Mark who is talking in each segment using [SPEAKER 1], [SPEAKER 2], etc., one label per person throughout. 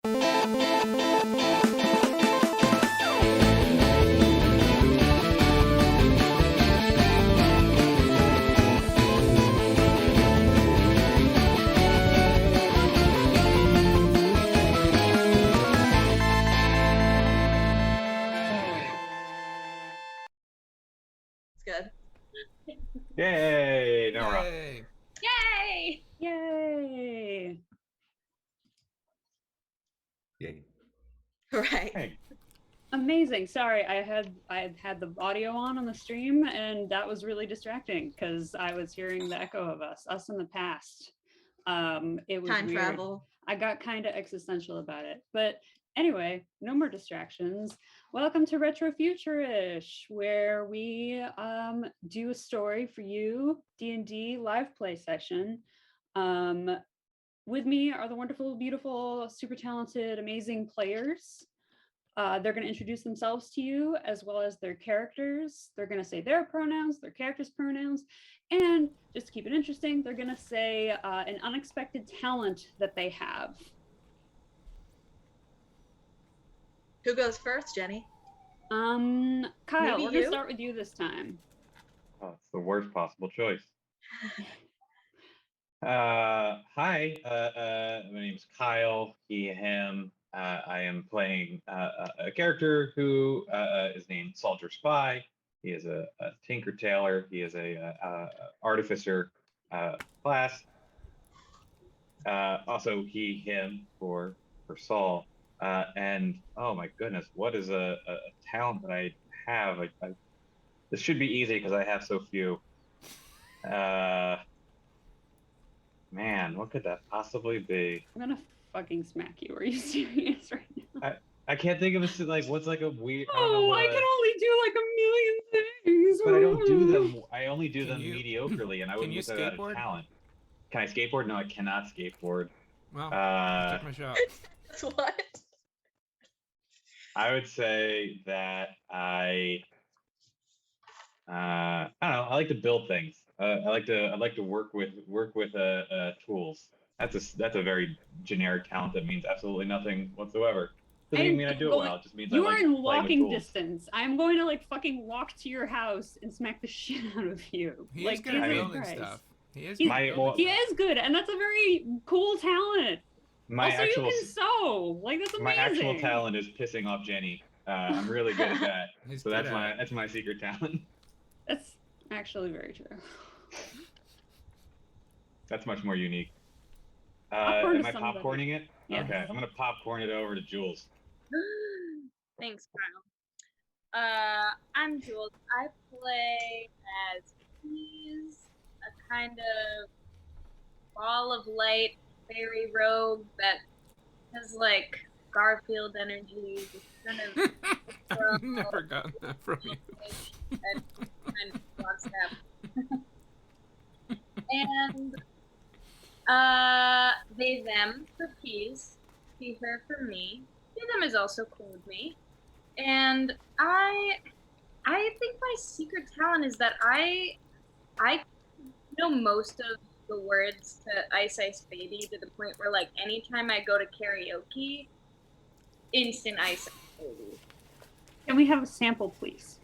[SPEAKER 1] Good.
[SPEAKER 2] Yay! Nora.
[SPEAKER 3] Yay!
[SPEAKER 4] Yay!
[SPEAKER 5] Yay!
[SPEAKER 6] Yay.
[SPEAKER 1] Right.
[SPEAKER 2] Hey.
[SPEAKER 5] Amazing. Sorry, I had the audio on the stream, and that was really distracting because I was hearing the echo of us in the past. It was
[SPEAKER 1] Time
[SPEAKER 5] weird.
[SPEAKER 1] travel.
[SPEAKER 5] I got kind of existential about it, but anyway, no more distractions. Welcome to Retrofuturish, where we do a story for you, D&D live play session. With me are the wonderful, beautiful, super talented, amazing players. They're going to introduce themselves to you as well as their characters. They're going to say their pronouns, their characters' pronouns, and just to keep it interesting, they're going to say an unexpected talent that they have.
[SPEAKER 1] Who goes first, Jenny?
[SPEAKER 5] Kyle,
[SPEAKER 1] Maybe
[SPEAKER 5] we're going to
[SPEAKER 1] you?
[SPEAKER 5] start with you this time.
[SPEAKER 2] Oh, it's the worst possible choice. Hi, my name's Kyle, he, him. I am playing a character who is named Saul Dyerspai. He is a tinker tailor. He is a artificer class. Also he, him for Saul. And oh my goodness, what is a talent that I have? This should be easy because I have so few. Man, what could that possibly be?
[SPEAKER 5] I'm going to fucking smack you. Are you serious right now?
[SPEAKER 2] I can't think of a like what's like a weird.
[SPEAKER 5] I can only do like a million things.
[SPEAKER 2] But I don't do them. I only do them
[SPEAKER 3] you-
[SPEAKER 2] mediocrely, and I wouldn't
[SPEAKER 3] you
[SPEAKER 2] use that out of
[SPEAKER 3] skateboard?
[SPEAKER 2] talent. Can I skateboard? No, I cannot skateboard.
[SPEAKER 3] Well, take my shot.
[SPEAKER 1] That's what?
[SPEAKER 2] I would say that I don't know. I like to build things. I like to work with tools. That's a very generic talent that means absolutely nothing whatsoever. Doesn't even mean I do it well. It just means
[SPEAKER 5] You
[SPEAKER 2] I
[SPEAKER 5] are
[SPEAKER 2] like
[SPEAKER 5] in
[SPEAKER 2] playing with
[SPEAKER 5] walking
[SPEAKER 2] tools.
[SPEAKER 5] distance. I'm going to like fucking walk to your house and smack the shit out of you.
[SPEAKER 3] He
[SPEAKER 5] like,
[SPEAKER 3] is good at
[SPEAKER 5] Jesus
[SPEAKER 3] building
[SPEAKER 5] Christ.
[SPEAKER 3] stuff. He is.
[SPEAKER 5] He's-
[SPEAKER 3] good at
[SPEAKER 2] My-
[SPEAKER 3] building
[SPEAKER 5] He
[SPEAKER 3] stuff.
[SPEAKER 5] is good, and that's a very cool talent.
[SPEAKER 2] My
[SPEAKER 5] also,
[SPEAKER 2] actual
[SPEAKER 5] you can sew. Like that's amazing.
[SPEAKER 2] my actual talent is pissing off Jenny. I'm really good at that.
[SPEAKER 3] He's
[SPEAKER 2] So
[SPEAKER 3] good
[SPEAKER 2] that's
[SPEAKER 3] at it.
[SPEAKER 2] my secret talent.
[SPEAKER 5] That's actually very true.
[SPEAKER 2] That's much more unique.
[SPEAKER 5] Popcorn
[SPEAKER 2] Am
[SPEAKER 5] to
[SPEAKER 2] I
[SPEAKER 5] somebody.
[SPEAKER 2] popcorning it?
[SPEAKER 5] Yeah.
[SPEAKER 2] Okay, I'm gonna popcorn it over to Jules.
[SPEAKER 4] Thanks, Kyle. I'm Jules. I play as Keys, a kind of ball of light fairy rogue that has like Garfield energy. Just kind of
[SPEAKER 3] I've never gotten that from you.
[SPEAKER 4] and kind of lockstep. And they them for Keys, he her for me. He them is also cool with me. And I think my secret talent is that I know most of the words to Ice Ice Baby to the point where like anytime I go to karaoke, instant Ice Ice Baby.
[SPEAKER 5] Can we have a sample, please?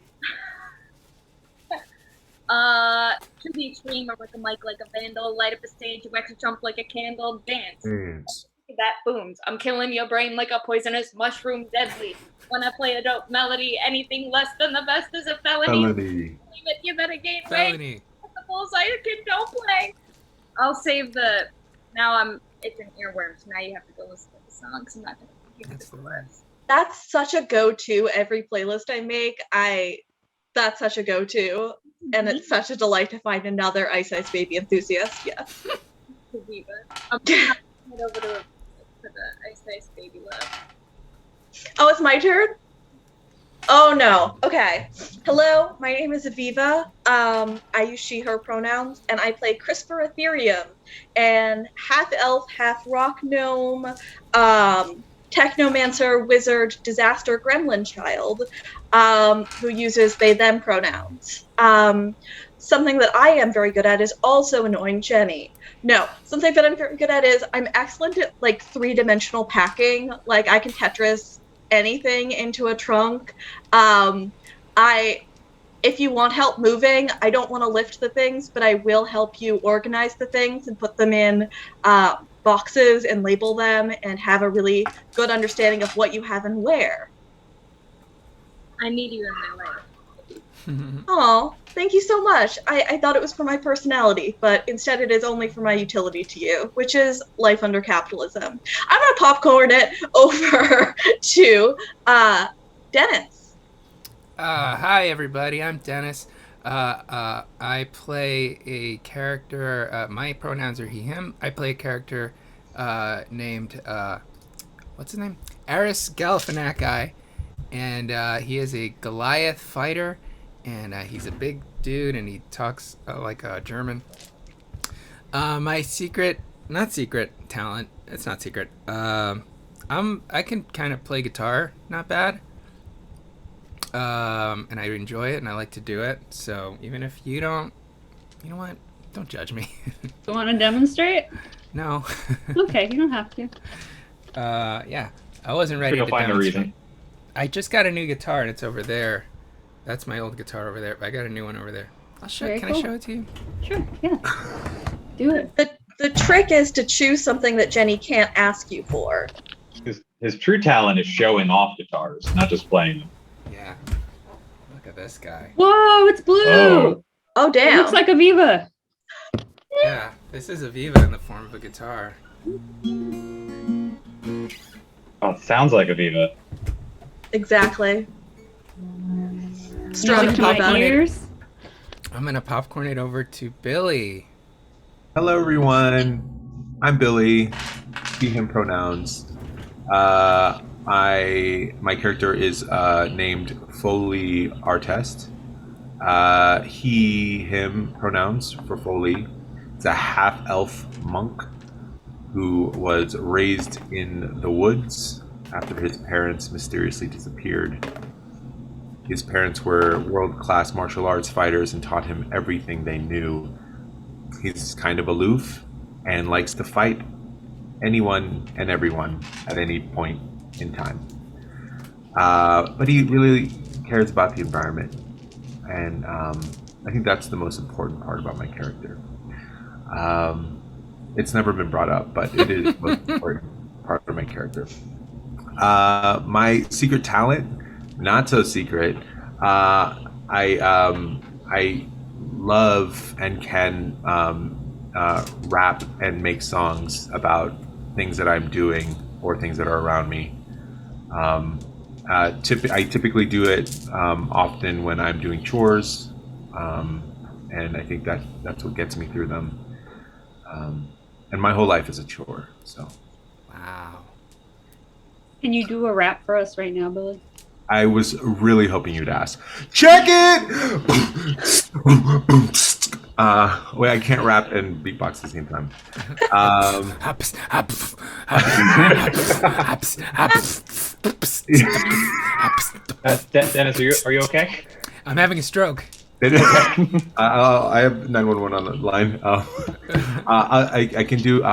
[SPEAKER 4] To the extreme, or with a mic like a vandal, light up a stage, you wax a jump like a candle, dance. That booms. I'm killing your brain like a poisonous mushroom, deadly. When I play a dope melody, anything less than the best is a felony.
[SPEAKER 6] Felony.
[SPEAKER 4] You better gain weight.
[SPEAKER 3] Felony.
[SPEAKER 4] The bullseye kid don't play. I'll save the. Now it's an earworm, so now you have to go listen to the song, because I'm not going to give you
[SPEAKER 3] That's
[SPEAKER 4] the
[SPEAKER 3] the
[SPEAKER 4] chorus.
[SPEAKER 1] That's such a go-to every playlist I make. That's such a go-to. And it's such a delight to find another Ice Ice Baby enthusiast. Yes.
[SPEAKER 4] Aviva. I'm going to head over to the Ice Ice Baby love.
[SPEAKER 1] Oh, it's my turn? Oh no. Okay. Hello, my name is Aviva. I use she, her pronouns, and I play CRISPR Etherium, and half elf, half rock gnome, technomancer, wizard, disaster gremlin child, who uses they, them pronouns. something that I am very good at is also annoying Jenny. No, something that I'm very good at is I'm excellent at like 3-dimensional packing. Like I can Tetris anything into a trunk. If you want help moving, I don't want to lift the things, but I will help you organize the things and put them in boxes and label them and have a really good understanding of what you have and where.
[SPEAKER 4] I need you in my life.
[SPEAKER 1] Oh, thank you so much. I thought it was for my personality, but instead it is only for my utility to you, which is life under capitalism. I'm going to popcorn it over to Dennis.
[SPEAKER 3] Hi, everybody. I'm Dennis. I play a character. My pronouns are he, him. I play a character named, what's his name? Aris Galifianakai. And he is a Goliath fighter. And he's a big dude, and he talks like a German. My not secret talent. It's not secret. I can kind of play guitar, not bad. And I enjoy it, and I like to do it. So even if you don't, you know what? Don't judge me.
[SPEAKER 5] You want to demonstrate?
[SPEAKER 3] No.
[SPEAKER 5] Okay, you don't have to.
[SPEAKER 3] Yeah. I wasn't ready to
[SPEAKER 2] Find a
[SPEAKER 3] demonstrate.
[SPEAKER 2] reason.
[SPEAKER 3] I just got a new guitar, and it's over there. That's my old guitar over there. But I got a new one over there.
[SPEAKER 5] Very
[SPEAKER 3] Can
[SPEAKER 5] cool.
[SPEAKER 3] I show it to you?
[SPEAKER 5] Sure, yeah. Do it.
[SPEAKER 1] The trick is to choose something that Jenny can't ask you for.
[SPEAKER 2] His true talent is showing off guitars, not just playing them.
[SPEAKER 3] Yeah. Look at this guy.
[SPEAKER 5] Whoa, it's blue!
[SPEAKER 1] Oh,
[SPEAKER 5] It
[SPEAKER 1] damn.
[SPEAKER 5] looks like Aviva.
[SPEAKER 3] Yeah. This is Aviva in the form of a guitar.
[SPEAKER 2] Oh, it sounds like Aviva.
[SPEAKER 1] Exactly. Strong
[SPEAKER 5] Music to
[SPEAKER 3] Popcorn
[SPEAKER 5] my
[SPEAKER 3] it.
[SPEAKER 5] ears.
[SPEAKER 3] I'm gonna popcorn it over to Billy.
[SPEAKER 6] Hello, everyone. I'm Billy. He, him pronouns. My character is named Foel'ee Artest. He, him pronouns for Foel'ee. It's a half-elf monk who was raised in the woods after his parents mysteriously disappeared. His parents were world-class martial arts fighters and taught him everything they knew. He's kind of aloof and likes to fight anyone and everyone at any point in time. But he really cares about the environment. And I think that's the most important part about my character. It's never been brought up, but it is the most important part of my character. My secret talent, not so secret. I love and can rap and make songs about things that I'm doing or things that are around me. I typically do it often when I'm doing chores, and I think that's what gets me through them. And my whole life is a chore, so.
[SPEAKER 3] Wow.
[SPEAKER 5] Can you do a rap for us right now, Billy?
[SPEAKER 6] I was really hoping you'd ask. Check it! Wait, I can't rap and beatbox at the same time.
[SPEAKER 2] Dennis, are you okay?
[SPEAKER 3] I'm having a stroke.
[SPEAKER 6] I have 911 on the line. I can do.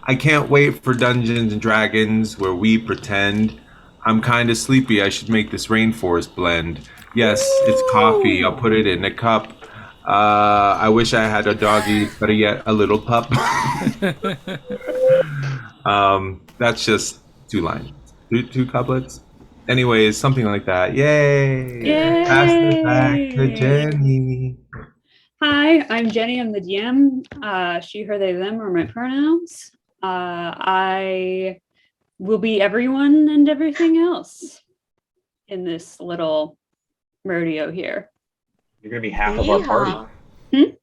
[SPEAKER 6] I can't wait for Dungeons and Dragons where we pretend. I'm kind of sleepy. I should make this rainforest blend. Yes, it's coffee. I'll put it in a cup. I wish I had a doggy, better yet, a little pup. That's just 2 lines, two couplets. Anyways, something like that. Yay!
[SPEAKER 5] Yay!
[SPEAKER 6] Pass it back to Jenny.
[SPEAKER 5] Hi, I'm Jenny. I'm the DM. She, her, they, them are my pronouns. I will be everyone and everything else in this little rodeo here.
[SPEAKER 2] You're gonna be half of our party.
[SPEAKER 5] Hmm?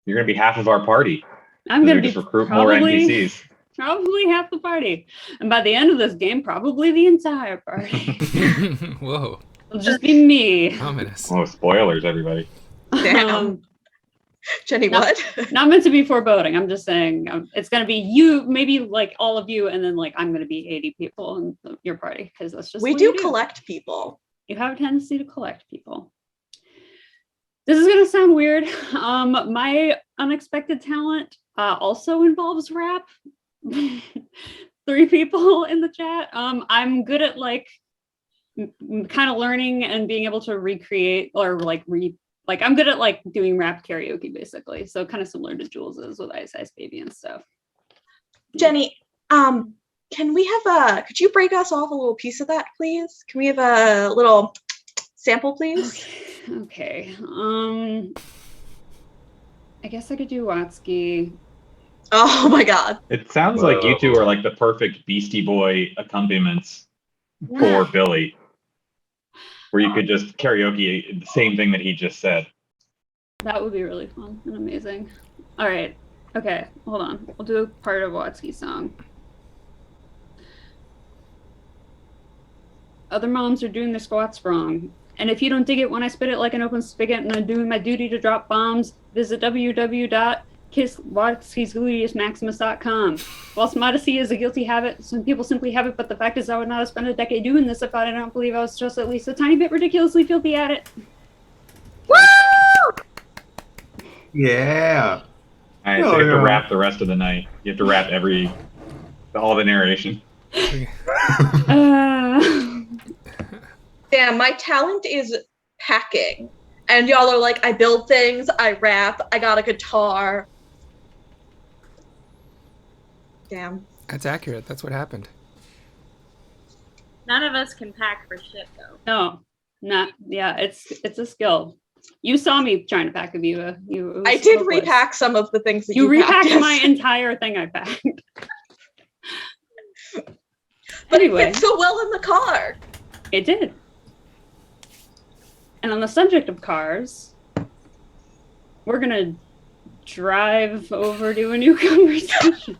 [SPEAKER 2] You're gonna be half of our party.
[SPEAKER 5] I'm going to
[SPEAKER 2] Just
[SPEAKER 5] be
[SPEAKER 2] recruit more NPCs.
[SPEAKER 5] probably half the party. And by the end of this game, probably the entire party.
[SPEAKER 3] Whoa.
[SPEAKER 5] It'll just be me.
[SPEAKER 3] Ominous.
[SPEAKER 2] Oh, spoilers, everybody.
[SPEAKER 1] Damn. Jenny,
[SPEAKER 5] no.
[SPEAKER 1] what?
[SPEAKER 5] Not meant to be foreboding. I'm just saying it's going to be you, maybe like all of you, and then like I'm going to be 80 people in your party because that's just
[SPEAKER 1] We
[SPEAKER 5] what
[SPEAKER 1] do
[SPEAKER 5] you
[SPEAKER 1] collect people.
[SPEAKER 5] You have a tendency to collect people. This is gonna sound weird. My unexpected talent also involves rap. 3 people in the chat. I'm good at like kind of learning and being able to recreate or like I'm good at like doing rap karaoke basically. So kind of similar to Jules is with Ice Ice Baby and stuff.
[SPEAKER 1] Jenny, can we have could you break us off a little piece of that, please? Can we have a little sample, please?
[SPEAKER 5] Okay. I guess I could do Watsky.
[SPEAKER 1] Oh my god.
[SPEAKER 2] It sounds like you two are like the perfect Beastie Boy accompaniments for Billy, where you could just karaoke the same thing that he just said.
[SPEAKER 5] That would be really fun and amazing. All right. Okay, hold on. We'll do a part of Watsky's song. Other moms are doing their squats wrong. And if you don't dig it when I spit it like an open spigot and I'm doing my duty to drop bombs, visit www.kisswatskysgluteusmaximus.com. Whilst modesty is a guilty habit, some people simply have it, but the fact is I would not have spent a decade doing this if I don't believe I was just at least a tiny bit ridiculously filthy at it.
[SPEAKER 1] Woo!
[SPEAKER 6] Yeah.
[SPEAKER 2] All right, so you have to rap the rest of the night. You have to rap all the narration.
[SPEAKER 1] Damn, my talent is packing. And y'all are like, I build things, I rap, I got a guitar. Damn.
[SPEAKER 3] That's accurate. That's what happened.
[SPEAKER 4] None of us can pack for shit though.
[SPEAKER 5] No, not yeah. It's a skill. You saw me trying to pack Aviva.
[SPEAKER 1] I did repack some of the things that you
[SPEAKER 5] repacked.
[SPEAKER 1] Yes.
[SPEAKER 5] My entire thing I packed.
[SPEAKER 1] But
[SPEAKER 5] anyway,
[SPEAKER 1] it fit so well in the car.
[SPEAKER 5] It did. And on the subject of cars, we're gonna drive over to a new conversation.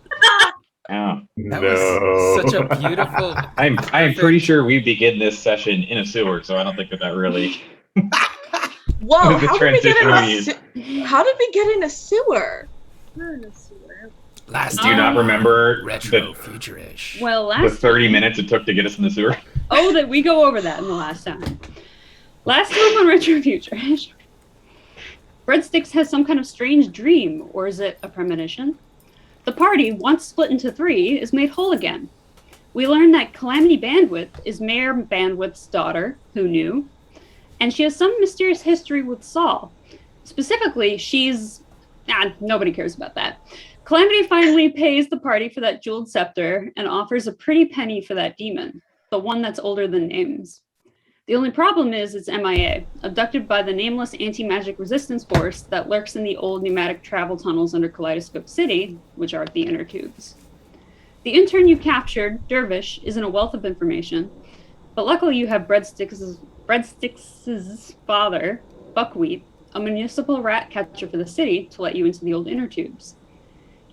[SPEAKER 2] Oh,
[SPEAKER 3] That was such a beautiful.
[SPEAKER 2] I'm pretty sure we begin this session in a sewer, so I don't think that really.
[SPEAKER 1] Whoa!
[SPEAKER 2] The
[SPEAKER 1] How did we get
[SPEAKER 2] transition
[SPEAKER 1] how did we get in a sewer?
[SPEAKER 4] We're in a sewer.
[SPEAKER 3] Last
[SPEAKER 2] Do you not remember
[SPEAKER 3] Retrofuturish.
[SPEAKER 5] Well,
[SPEAKER 2] the
[SPEAKER 5] last
[SPEAKER 2] 30 minutes it took to get us in the sewer?
[SPEAKER 5] Oh, that we go over that in the last time. Last time on Retrofuturish, Breadsticks has some kind of strange dream, or is it a premonition? The party, once split into 3, is made whole again. We learn that Calamity Bandwidth is Mayor Bandwidth's daughter, who knew, and she has some mysterious history with Saul. Specifically, nobody cares about that. Calamity finally pays the party for that jeweled scepter and offers a pretty penny for that demon, the one that's older than names. The only problem is it's MIA, abducted by the nameless anti-magic resistance force that lurks in the old pneumatic travel tunnels under Kaleidoscope City, which are the inner tubes. The intern you captured, Dervish, is in a wealth of information, but luckily you have Breadsticks' father, Buckwheat, a municipal rat catcher for the city, to let you into the old inner tubes.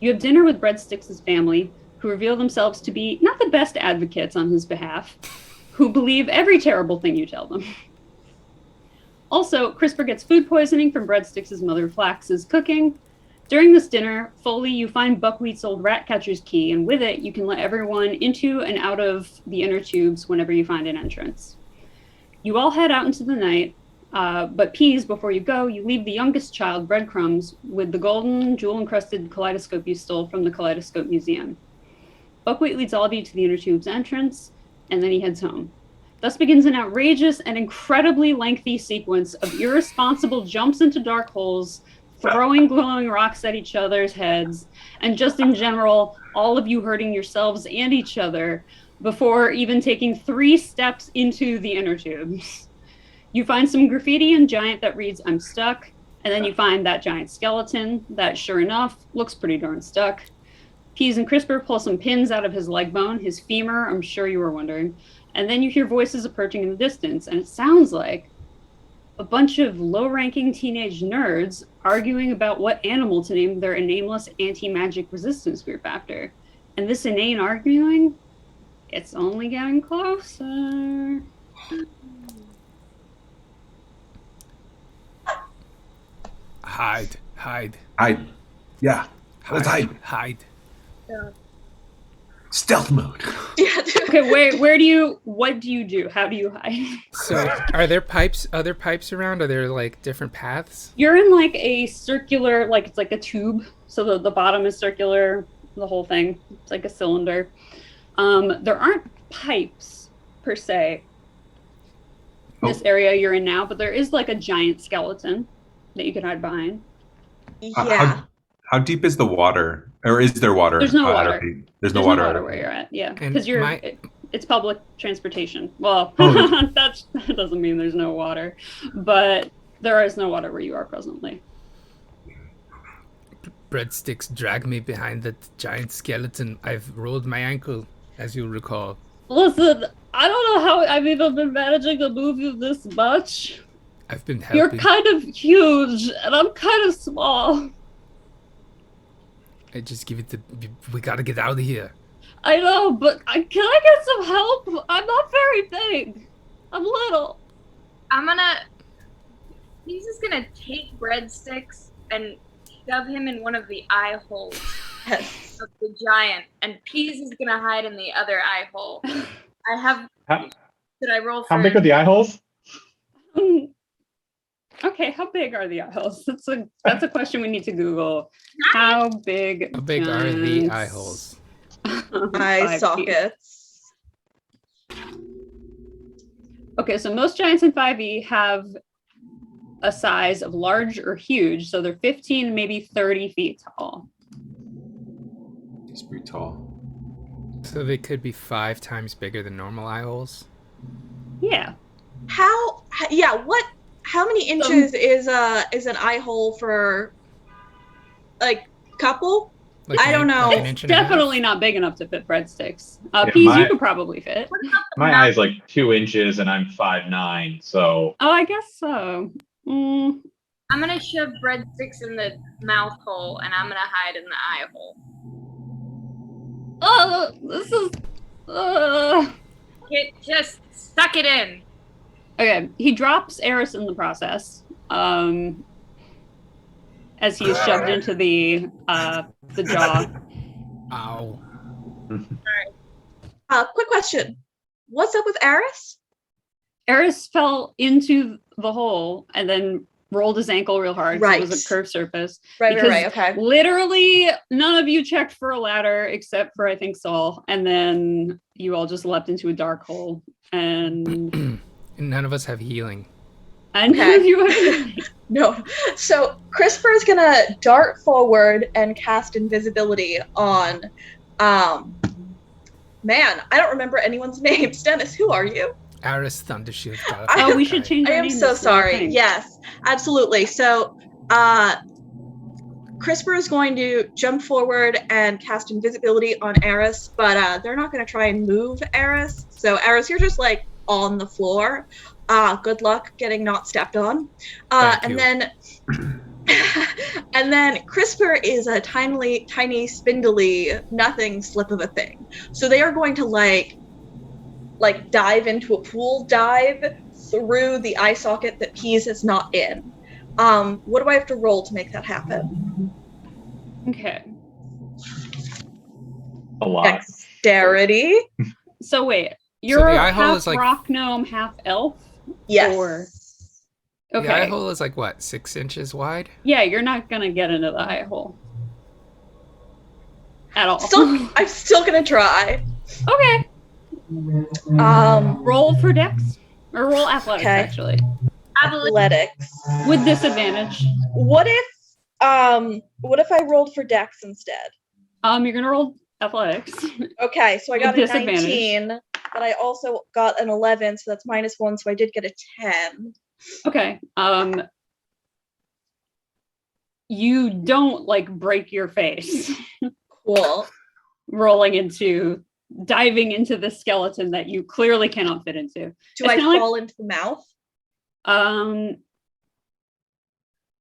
[SPEAKER 5] You have dinner with Breadsticks' family, who reveal themselves to be not the best advocates on his behalf, who believe every terrible thing you tell them. Also, CRISPR gets food poisoning from Breadsticks' mother Flax's cooking. During this dinner, Foel'ee, you find Buckwheat's old rat catcher's key, and with it, you can let everyone into and out of the inner tubes whenever you find an entrance. You all head out into the night, but Peas, before you go, you leave the youngest child, Breadcrumbs, with the golden, jewel-encrusted kaleidoscope you stole from the Kaleidoscope Museum. Buckwheat leads all of you to the inner tubes entrance, and then he heads home. Thus begins an outrageous and incredibly lengthy sequence of irresponsible jumps into dark holes, throwing glowing rocks at each other's heads, and just in general, all of you hurting yourselves and each other before even taking 3 steps into the inner tubes. You find some graffiti in Giant that reads, "I'm stuck," and then you find that giant skeleton that, sure enough, looks pretty darn stuck. Peas and CRISPR pull some pins out of his leg bone, his femur, I'm sure you were wondering, and then you hear voices approaching in the distance, and it sounds like a bunch of low-ranking teenage nerds arguing about what animal to name their nameless anti-magic resistance group after. And this inane arguing, it's only getting closer.
[SPEAKER 3] Hide.
[SPEAKER 6] Yeah. Let's hide.
[SPEAKER 3] Hide.
[SPEAKER 4] So,
[SPEAKER 6] Stealth mode.
[SPEAKER 1] Yeah,
[SPEAKER 5] Okay, what do you do? How do you hide?
[SPEAKER 3] So, are there other pipes around? Are there like different paths?
[SPEAKER 5] You're in like a circular, like it's like a tube. So the bottom is circular, the whole thing. It's like a cylinder. There aren't pipes per se in this area you're in now, but there is like a giant skeleton that you can hide behind.
[SPEAKER 1] Yeah.
[SPEAKER 6] How deep is the water? Or is there water?
[SPEAKER 5] There's no water.
[SPEAKER 6] There's no water
[SPEAKER 5] where you're at, yeah.
[SPEAKER 3] And
[SPEAKER 5] Because it's public transportation. Well,
[SPEAKER 6] Oh.
[SPEAKER 5] that doesn't mean there's no water, but there is no water where you are presently.
[SPEAKER 3] Breadsticks drag me behind that giant skeleton. I've rolled my ankle, as you'll recall.
[SPEAKER 5] Listen, I don't know how I've even been managing to move you this much.
[SPEAKER 3] I've been helping.
[SPEAKER 5] You're kind of huge, and I'm kind of small.
[SPEAKER 3] I just give it to. We gotta get out of here.
[SPEAKER 5] I know, but can I get some help? I'm not very big. I'm little.
[SPEAKER 4] He's just gonna take Breadsticks and shove him in one of the eye holes
[SPEAKER 1] Yes.
[SPEAKER 4] of the giant, and Peas is gonna hide in the other eye hole. Should I roll for
[SPEAKER 2] How big are the eye holes?
[SPEAKER 5] Okay, how big are the eye holes? That's a question we need to Google. How big
[SPEAKER 3] are the eye holes?
[SPEAKER 1] Eye sockets.
[SPEAKER 5] Okay, so most giants in 5e have a size of large or huge, so they're 15, maybe 30 feet tall.
[SPEAKER 6] It's pretty tall.
[SPEAKER 3] So they could be 5 times bigger than normal eye holes?
[SPEAKER 5] Yeah.
[SPEAKER 1] How many inches is an eye hole for like couple?
[SPEAKER 3] Like
[SPEAKER 1] I don't know.
[SPEAKER 3] Like an
[SPEAKER 5] It's
[SPEAKER 3] inch and a half?
[SPEAKER 5] definitely not big enough to fit breadsticks.
[SPEAKER 2] Yeah,
[SPEAKER 5] Peas, you could probably fit.
[SPEAKER 2] My eye's like 2 inches and I'm 5'9", so
[SPEAKER 5] Oh, I guess so.
[SPEAKER 4] I'm gonna shove Breadsticks in the mouth hole, and I'm gonna hide in the eye hole.
[SPEAKER 5] Oh, this is...
[SPEAKER 4] Just suck it in.
[SPEAKER 5] Okay, he drops Aris in the process, as he is shoved into the jaw.
[SPEAKER 3] Ow.
[SPEAKER 1] Quick question. What's up with Aris?
[SPEAKER 5] Aris fell into the hole and then rolled his ankle real hard.
[SPEAKER 1] Right.
[SPEAKER 5] So it was a curved surface.
[SPEAKER 1] Right,
[SPEAKER 5] Because
[SPEAKER 1] okay.
[SPEAKER 5] literally none of you checked for a ladder except for, I think, Saul. And then you all just leapt into a dark hole. And
[SPEAKER 3] None of us have healing.
[SPEAKER 5] none of you have...
[SPEAKER 1] No. So CRISPR is gonna dart forward and cast invisibility on man, I don't remember anyone's names. Dennis, who are you?
[SPEAKER 3] Aris Thundershield.
[SPEAKER 5] Oh, we should change
[SPEAKER 1] I
[SPEAKER 5] our
[SPEAKER 1] am
[SPEAKER 5] name
[SPEAKER 1] so
[SPEAKER 5] this
[SPEAKER 1] sorry.
[SPEAKER 5] thing.
[SPEAKER 1] Yes, absolutely. So CRISPR is going to jump forward and cast invisibility on Aris, but they're not going to try and move Aris. So Aris, you're just like on the floor. Good luck getting not stepped on. And then CRISPR is a tiny, spindly, nothing slip of a thing. So they are going to like dive into a pool, dive through the eye socket that Peas is not in. What do I have to roll to make that happen?
[SPEAKER 5] Okay.
[SPEAKER 2] a lot.
[SPEAKER 1] Dexterity.
[SPEAKER 5] So wait,
[SPEAKER 3] So
[SPEAKER 5] you're
[SPEAKER 3] the eye hole
[SPEAKER 5] half
[SPEAKER 3] is like-
[SPEAKER 5] rock gnome, half elf?
[SPEAKER 1] Yes.
[SPEAKER 5] Or...
[SPEAKER 3] The
[SPEAKER 5] Okay.
[SPEAKER 3] eye hole is like what, 6 inches wide?
[SPEAKER 5] Yeah, you're not gonna get into the eye hole. At all.
[SPEAKER 1] I'm still gonna try.
[SPEAKER 5] Okay.
[SPEAKER 1] Roll
[SPEAKER 5] Roll for dex? Or roll athletics,
[SPEAKER 1] Okay.
[SPEAKER 5] actually.
[SPEAKER 1] athletics.
[SPEAKER 5] With disadvantage.
[SPEAKER 1] What if I rolled for Dex instead?
[SPEAKER 5] You're gonna roll athletics.
[SPEAKER 1] Okay, so I got
[SPEAKER 5] With
[SPEAKER 1] a
[SPEAKER 5] disadvantage.
[SPEAKER 1] 19, but I also got an 11, so that's -1, so I did get a 10.
[SPEAKER 5] Okay. You don't like break your face
[SPEAKER 1] Cool.
[SPEAKER 5] diving into the skeleton that you clearly cannot fit into.
[SPEAKER 1] Do
[SPEAKER 5] It's
[SPEAKER 1] I
[SPEAKER 5] kinda like-
[SPEAKER 1] fall into the mouth?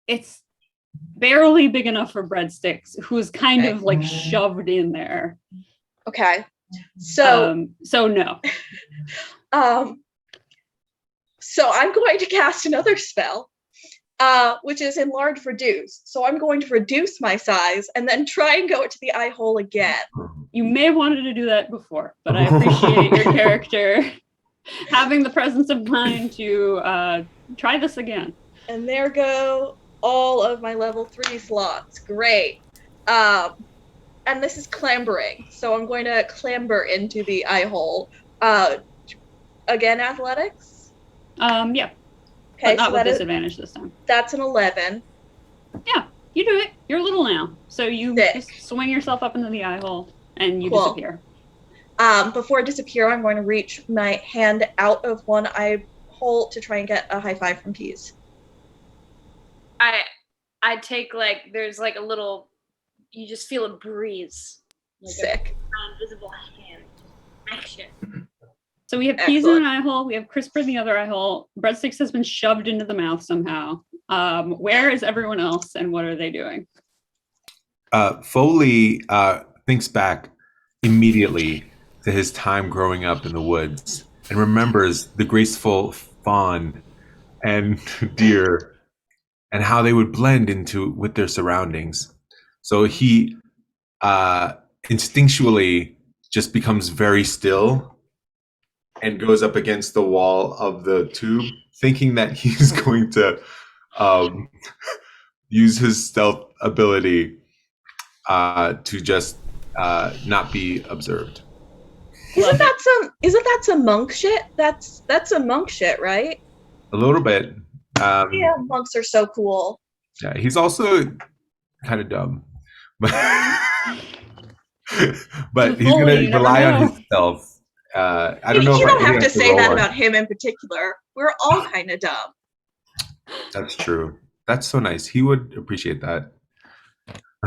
[SPEAKER 5] It's barely big enough for Breadsticks, who's kind of like shoved in there.
[SPEAKER 1] Okay. So
[SPEAKER 5] So no.
[SPEAKER 1] so I'm going to cast another spell. which is enlarge reduce. So I'm going to reduce my size and then try and go to the eye hole again.
[SPEAKER 5] You may have wanted to do that before, but I appreciate your character having the presence of mind to try this again.
[SPEAKER 1] And there go all of my level 3 slots. Great. And this is clambering. So I'm going to clamber into the eye hole. Again, athletics?
[SPEAKER 5] Yeah.
[SPEAKER 1] Okay,
[SPEAKER 5] But not
[SPEAKER 1] so
[SPEAKER 5] with
[SPEAKER 1] that is,
[SPEAKER 5] disadvantage this time.
[SPEAKER 1] that's an 11.
[SPEAKER 5] Yeah, you do it. You're little now. So you
[SPEAKER 1] Sick.
[SPEAKER 5] just swing yourself up into the eye hole and you
[SPEAKER 1] Cool.
[SPEAKER 5] disappear.
[SPEAKER 1] Before I disappear, I'm going to reach my hand out of one eye hole to try and get a high five from Peas.
[SPEAKER 4] I take like there's like a little, you just feel a breeze. Like
[SPEAKER 1] Sick.
[SPEAKER 4] an invisible hand. Action.
[SPEAKER 5] So we have Peas in
[SPEAKER 1] Excellent.
[SPEAKER 5] an eye hole. We have CRISPR in the other eye hole. Breadsticks has been shoved into the mouth somehow. Where is everyone else and what are they doing?
[SPEAKER 6] Foel'ee thinks back immediately to his time growing up in the woods and remembers the graceful fawn and deer and how they would blend into with their surroundings. So he instinctually just becomes very still and goes up against the wall of the tube, thinking that he's going to use his stealth ability to just not be observed.
[SPEAKER 1] Isn't that some monk shit? That's some monk shit, right?
[SPEAKER 6] A little bit.
[SPEAKER 1] Yeah, monks are so cool.
[SPEAKER 6] Yeah, he's also kind of dumb, but he's
[SPEAKER 5] Foel'ee,
[SPEAKER 6] gonna
[SPEAKER 5] you never
[SPEAKER 6] rely on
[SPEAKER 5] know.
[SPEAKER 6] himself. I don't know.
[SPEAKER 1] You
[SPEAKER 6] if
[SPEAKER 1] don't
[SPEAKER 6] I
[SPEAKER 1] have to say
[SPEAKER 6] roll
[SPEAKER 1] that
[SPEAKER 6] one.
[SPEAKER 1] about him in particular. We're all kind of dumb.
[SPEAKER 6] That's true. That's so nice. He would appreciate that.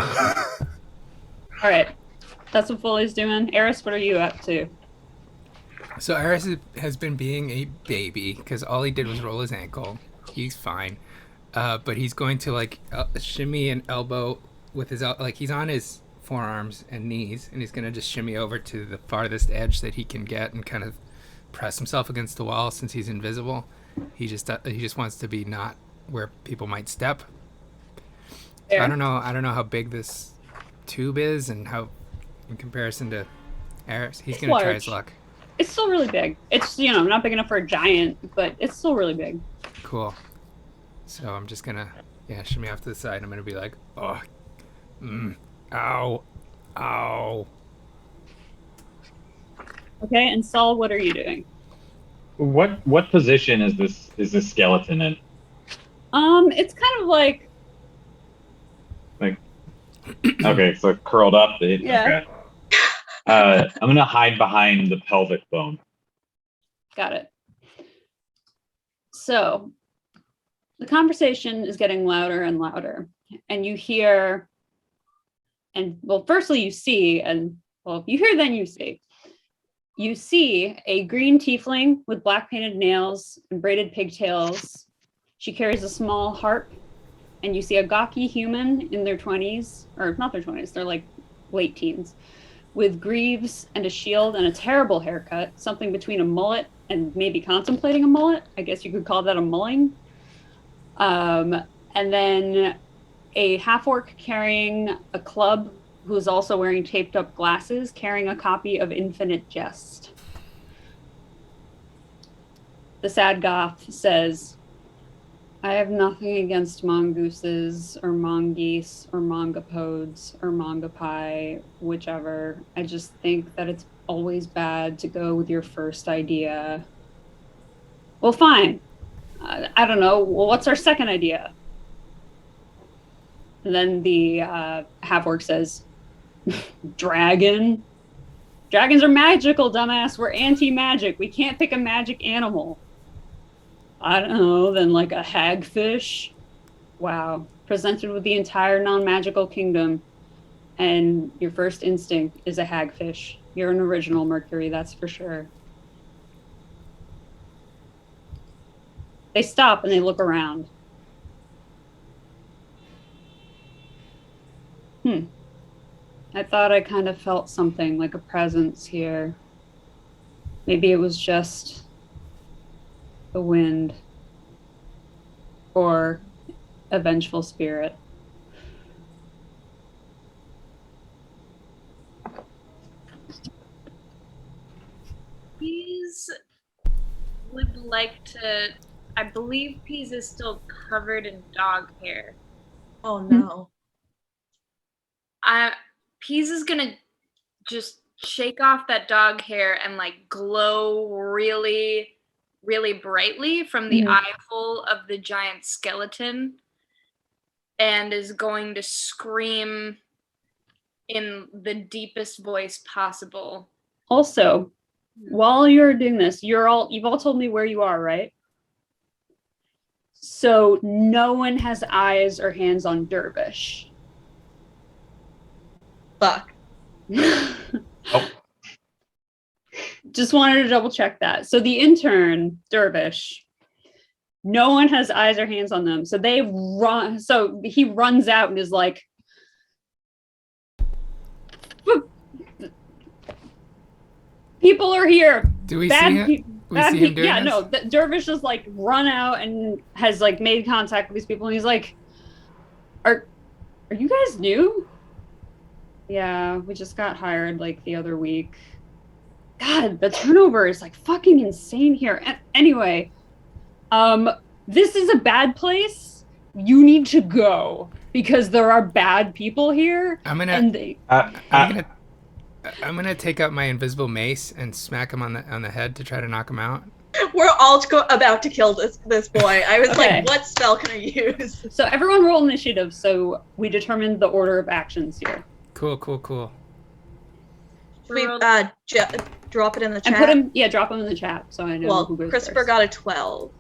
[SPEAKER 5] All right. That's what Foel'ee's doing. Aris, what are you up to?
[SPEAKER 3] So Aris has been being a baby because all he did was roll his ankle. He's fine, but he's going to like shimmy and elbow with his like he's on his forearms and knees, and he's gonna just shimmy over to the farthest edge that he can get and kind of press himself against the wall since he's invisible. He just wants to be not where people might step. So I don't know how big this tube is and how in comparison to Aris. He's gonna try his luck.
[SPEAKER 5] It's still really big. It's, not big enough for a giant, but it's still really big.
[SPEAKER 3] Cool. So I'm just gonna, shimmy off to the side. I'm gonna be like, oh, ow, ow.
[SPEAKER 5] Okay, and Saul, what are you doing?
[SPEAKER 2] What position is this skeleton in?
[SPEAKER 5] It's kind of like,
[SPEAKER 2] Okay, so curled up.
[SPEAKER 5] Yeah.
[SPEAKER 2] Okay. I'm gonna hide behind the pelvic bone.
[SPEAKER 5] got it. So the conversation is getting louder and louder, and you hear, firstly you see, and if you hear, then you see. You see a green tiefling with black painted nails and braided pigtails. She carries a small harp, and you see a gawky human in their 20s, or not their 20s, they're like late teens, with greaves and a shield and a terrible haircut, something between a mullet and maybe contemplating a mullet. I guess you could call that a mulling. And then a half-orc carrying a club who's also wearing taped up glasses, carrying a copy of Infinite Jest. The sad goth says, I have nothing against mongooses or mongeese or mangapodes or mangapi, whichever. I just think that it's always bad to go with your first idea. Well, fine. I don't know. Well, what's our second idea? And then the half-orc says, dragon. Dragons are magical, dumbass. We're anti-magic. We can't pick a magic animal. I don't know, then like a hagfish. Wow. Presented with the entire non-magical kingdom, and your first instinct is a hagfish. You're an original, Mercury, that's for sure. They stop and they look around. I thought I kind of felt something, like a presence here. Maybe it was just the wind. Or a vengeful spirit.
[SPEAKER 4] Peas would like to. I believe Peas is still covered in dog hair.
[SPEAKER 1] Oh no.
[SPEAKER 4] Peas is gonna just shake off that dog hair and like glow really, really brightly from the eyeful of the giant skeleton, and is going to scream in the deepest voice possible.
[SPEAKER 5] Also, while you're doing this, you've all told me where you are, right? So no one has eyes or hands on Dervish.
[SPEAKER 1] Fuck.
[SPEAKER 6] Oh.
[SPEAKER 5] Just wanted to double check that. So the intern, Dervish, no one has eyes or hands on them. So they run. So he runs out and is like, people are here.
[SPEAKER 3] Do we see him? We see him doing
[SPEAKER 5] yeah,
[SPEAKER 3] this?
[SPEAKER 5] no. Dervish has like run out and has like made contact with these people, and he's like, "Are you guys new?" Yeah, we just got hired like the other week. God, the turnover is like fucking insane here. Anyway, this is a bad place. You need to go because there are bad people here.
[SPEAKER 3] I'm gonna take out my invisible mace and smack him on the head to try to knock him out.
[SPEAKER 1] We're all about to kill this boy. I was
[SPEAKER 5] Okay.
[SPEAKER 1] like, what spell can I use?
[SPEAKER 5] So everyone roll initiative. So we determined the order of actions here.
[SPEAKER 3] Cool.
[SPEAKER 1] We drop it in the chat.
[SPEAKER 5] And put him, drop him in the chat so I know
[SPEAKER 1] Well,
[SPEAKER 5] who goes
[SPEAKER 1] Christopher
[SPEAKER 5] first.
[SPEAKER 1] got a 12.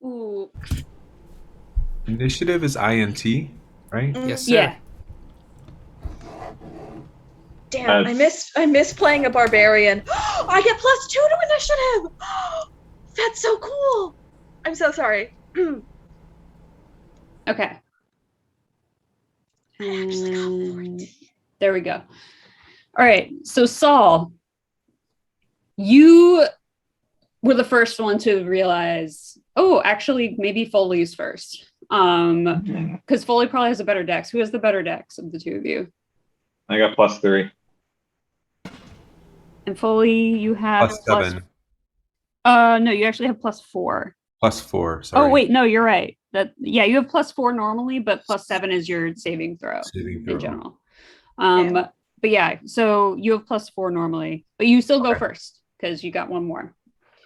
[SPEAKER 5] Ooh.
[SPEAKER 6] Initiative is INT, right?
[SPEAKER 3] Yes, sir.
[SPEAKER 5] Yeah.
[SPEAKER 1] Damn, I miss playing a barbarian. I get +2 to initiative. That's so cool. I'm so sorry.
[SPEAKER 5] Okay. And there we go. All right. So Saul, you were the first one to realize, oh, actually maybe Foel'ee's first. Because Foel'ee probably has a better dex. Who has the better dex of the two of you?
[SPEAKER 2] I got +3.
[SPEAKER 5] And Foel'ee, you have
[SPEAKER 6] +7.
[SPEAKER 5] No, you actually have +4.
[SPEAKER 6] +4, sorry.
[SPEAKER 5] Oh wait, no, you're right. You have +4 normally, but +7 is your saving throw in general. But yeah, so you have +4 normally, but you still go first because you got one more.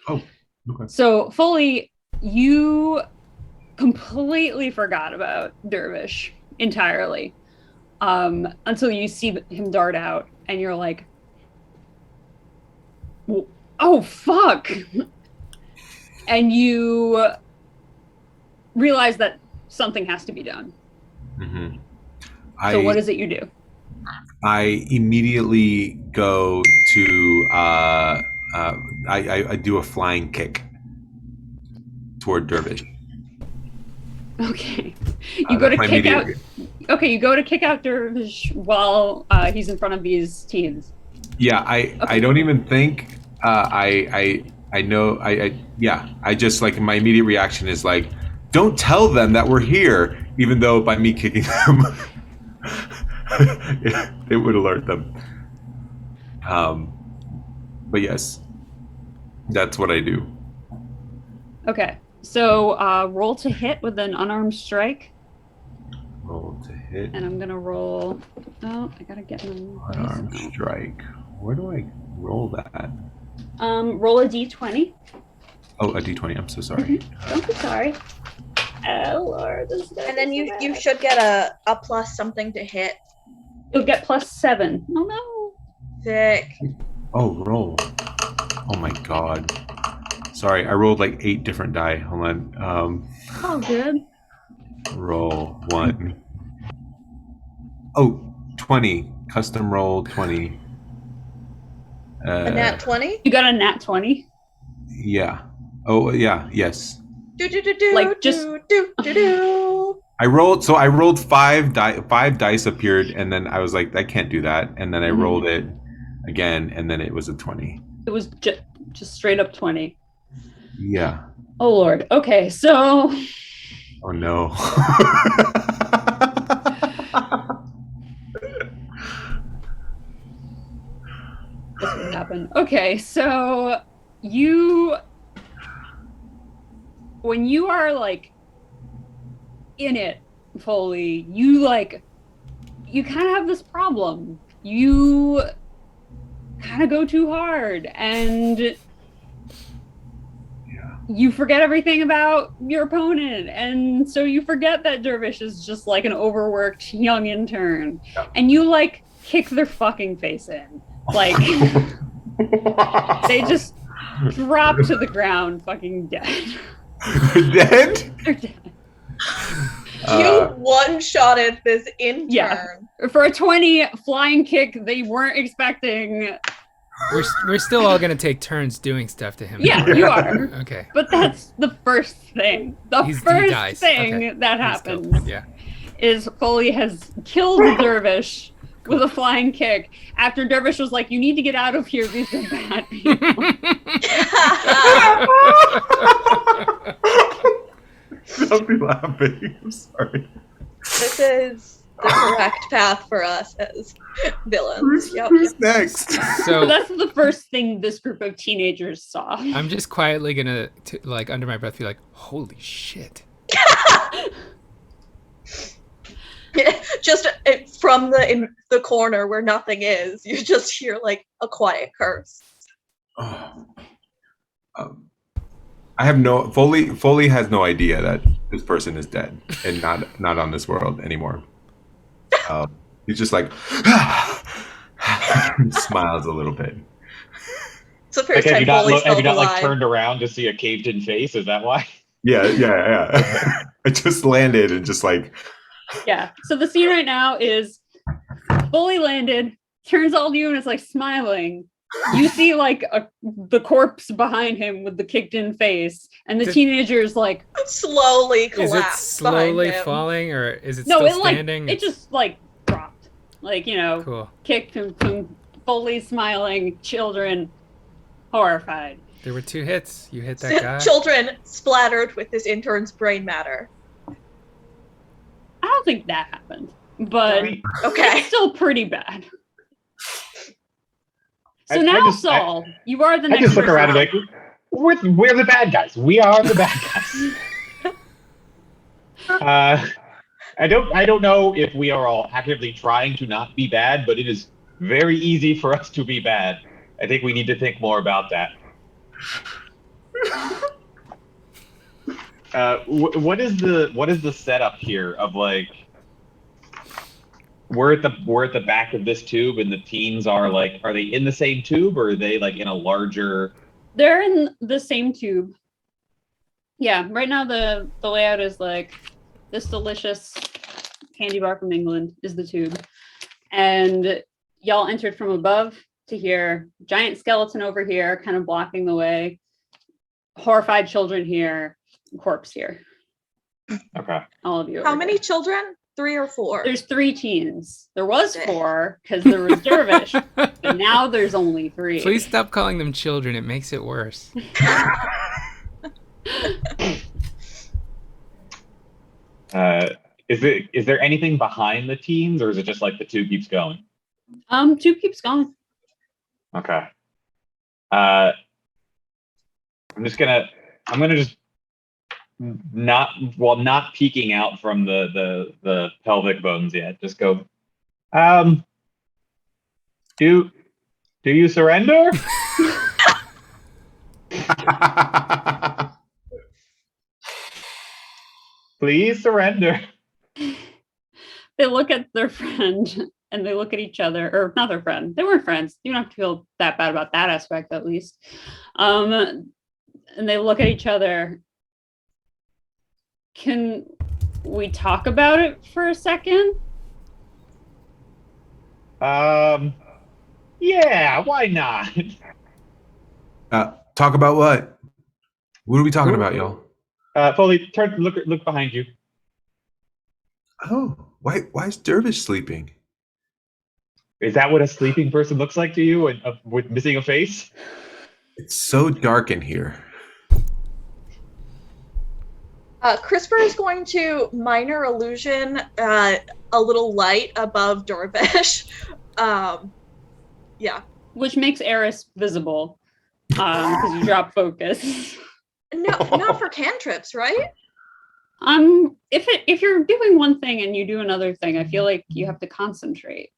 [SPEAKER 6] Oh, okay.
[SPEAKER 5] So Foel'ee, you completely forgot about Dervish entirely until you see him dart out, and you're like, "Oh fuck!" And you realize that something has to be done.
[SPEAKER 6] Mm-hmm.
[SPEAKER 5] So what is it you do?
[SPEAKER 6] I immediately go to I do a flying kick toward Dervish.
[SPEAKER 5] Okay. You go to kick out. Okay, you go to kick out Dervish while he's in front of these teens.
[SPEAKER 6] Yeah, I don't even think I know I just like my immediate reaction is like, don't tell them that we're here, even though by me kicking them it would alert them. But yes, that's what I do.
[SPEAKER 5] Okay, so roll to hit with an unarmed strike.
[SPEAKER 6] Roll to hit.
[SPEAKER 5] And I'm gonna roll. Oh, I gotta get my
[SPEAKER 6] unarmed strike. Where do I roll that?
[SPEAKER 5] Roll a d20.
[SPEAKER 6] Oh, a d20. I'm so sorry.
[SPEAKER 5] Don't be sorry. Oh Lord, this is
[SPEAKER 1] and then you should get a plus something to hit.
[SPEAKER 5] You'll get +7. Oh no.
[SPEAKER 1] Sick.
[SPEAKER 6] Oh, roll. Oh my god. Sorry, I rolled like 8 different die. Hold on.
[SPEAKER 5] Oh, good.
[SPEAKER 6] Roll 1. Oh, 20. Custom roll 20.
[SPEAKER 1] A nat 20?
[SPEAKER 5] You got a nat 20?
[SPEAKER 6] Yeah. Oh, yeah. Yes.
[SPEAKER 5] Like just
[SPEAKER 6] I rolled 5 dice appeared, and then I was like, I can't do that, and then I rolled it again, and then it was a 20.
[SPEAKER 5] It was just straight up 20.
[SPEAKER 6] Yeah.
[SPEAKER 5] Oh Lord. Okay, so
[SPEAKER 6] Oh no.
[SPEAKER 5] That's what happened. Okay, so when you are like in it fully, you kind of have this problem. You kind of go too hard and you forget everything about your opponent, and so you forget that Dervish is just like an overworked young intern, and you like kick their fucking face in. Like they just drop to the ground fucking dead.
[SPEAKER 6] Dead?
[SPEAKER 5] They're dead.
[SPEAKER 1] You one-shotted this intern.
[SPEAKER 5] Yeah. For a 20 flying kick they weren't expecting.
[SPEAKER 3] We're still all gonna take turns doing stuff to him.
[SPEAKER 5] Yeah, you are.
[SPEAKER 3] Okay.
[SPEAKER 5] But that's the first thing. The first thing that happens is Foel'ee has killed Dervish with a flying kick after Dervish was like, you need to get out of here, these are bad people.
[SPEAKER 6] Don't be laughing. I'm sorry.
[SPEAKER 1] This is the correct path for us as villains.
[SPEAKER 6] Who's next?
[SPEAKER 3] So
[SPEAKER 5] that's the first thing this group of teenagers saw.
[SPEAKER 3] I'm just quietly gonna, like, under my breath, be like, "Holy shit!"
[SPEAKER 1] Just from in the corner where nothing is, you just hear like a quiet curse.
[SPEAKER 6] Oh. I have no Foel'ee has no idea that this person is dead and not on this world anymore. He's just like smiles a little bit.
[SPEAKER 1] It's the first time Foel'ee's
[SPEAKER 2] have you not
[SPEAKER 1] alive.
[SPEAKER 2] like turned around to see a caved-in face? Is that why?
[SPEAKER 6] Yeah. I just landed and just like.
[SPEAKER 5] Yeah. So the scene right now is Foel'ee landed, turns all to you and is like smiling. You see like the corpse behind him with the kicked in face, and the teenager's like
[SPEAKER 1] slowly collapse.
[SPEAKER 3] Is it slowly falling, or is it
[SPEAKER 5] no,
[SPEAKER 3] still standing?
[SPEAKER 5] It just like dropped. Like, you know,
[SPEAKER 3] cool.
[SPEAKER 5] Kicked him, Foel'ee smiling, children horrified.
[SPEAKER 3] There were 2 hits. You hit that guy.
[SPEAKER 1] Children splattered with this intern's brain matter.
[SPEAKER 5] I don't think that happened, but
[SPEAKER 1] okay,
[SPEAKER 5] it's still pretty bad. So now, Saul, you are the next.
[SPEAKER 2] I just look around and like, we're the bad guys. We are the bad guys. I don't know if we are all actively trying to not be bad, but it is very easy for us to be bad. I think we need to think more about that. What is the setup here of like? We're at the back of this tube, and the teens are they in the same tube, or are they like in a larger?
[SPEAKER 5] They're in the same tube. Yeah, right now the layout is like this delicious candy bar from England is the tube, and y'all entered from above to here. Giant skeleton over here, kind of blocking the way. Horrified children here. Corpse here.
[SPEAKER 2] Okay.
[SPEAKER 5] All of you.
[SPEAKER 1] How many children? 3 or 4?
[SPEAKER 5] There's 3 teens. There was 4 because there was Dervish, but now there's only 3.
[SPEAKER 3] Please stop calling them children. It makes it worse.
[SPEAKER 2] Is there anything behind the teens, or is it just like the tube keeps going?
[SPEAKER 5] Tube keeps going.
[SPEAKER 2] Okay. I'm gonna just not peeking out from the pelvic bones yet. Just go. Do you surrender? Please surrender.
[SPEAKER 5] They look at their friend and they look at each other, or not their friend. They weren't friends. You don't have to feel that bad about that aspect, at least. And they look at each other. Can we talk about it for a second?
[SPEAKER 2] Yeah, why not?
[SPEAKER 6] Talk about what? What are we talking about, y'all?
[SPEAKER 2] Foel'ee, look behind you.
[SPEAKER 6] Oh, why is Dervish sleeping?
[SPEAKER 2] Is that what a sleeping person looks like to you, with missing a face?
[SPEAKER 6] It's so dark in here.
[SPEAKER 1] CRISPR is going to minor illusion a little light above Dorvish. Yeah.
[SPEAKER 5] Which makes Aris visible, because you drop focus.
[SPEAKER 1] No, not for cantrips, right?
[SPEAKER 5] If you're doing one thing and you do another thing, I feel like you have to concentrate,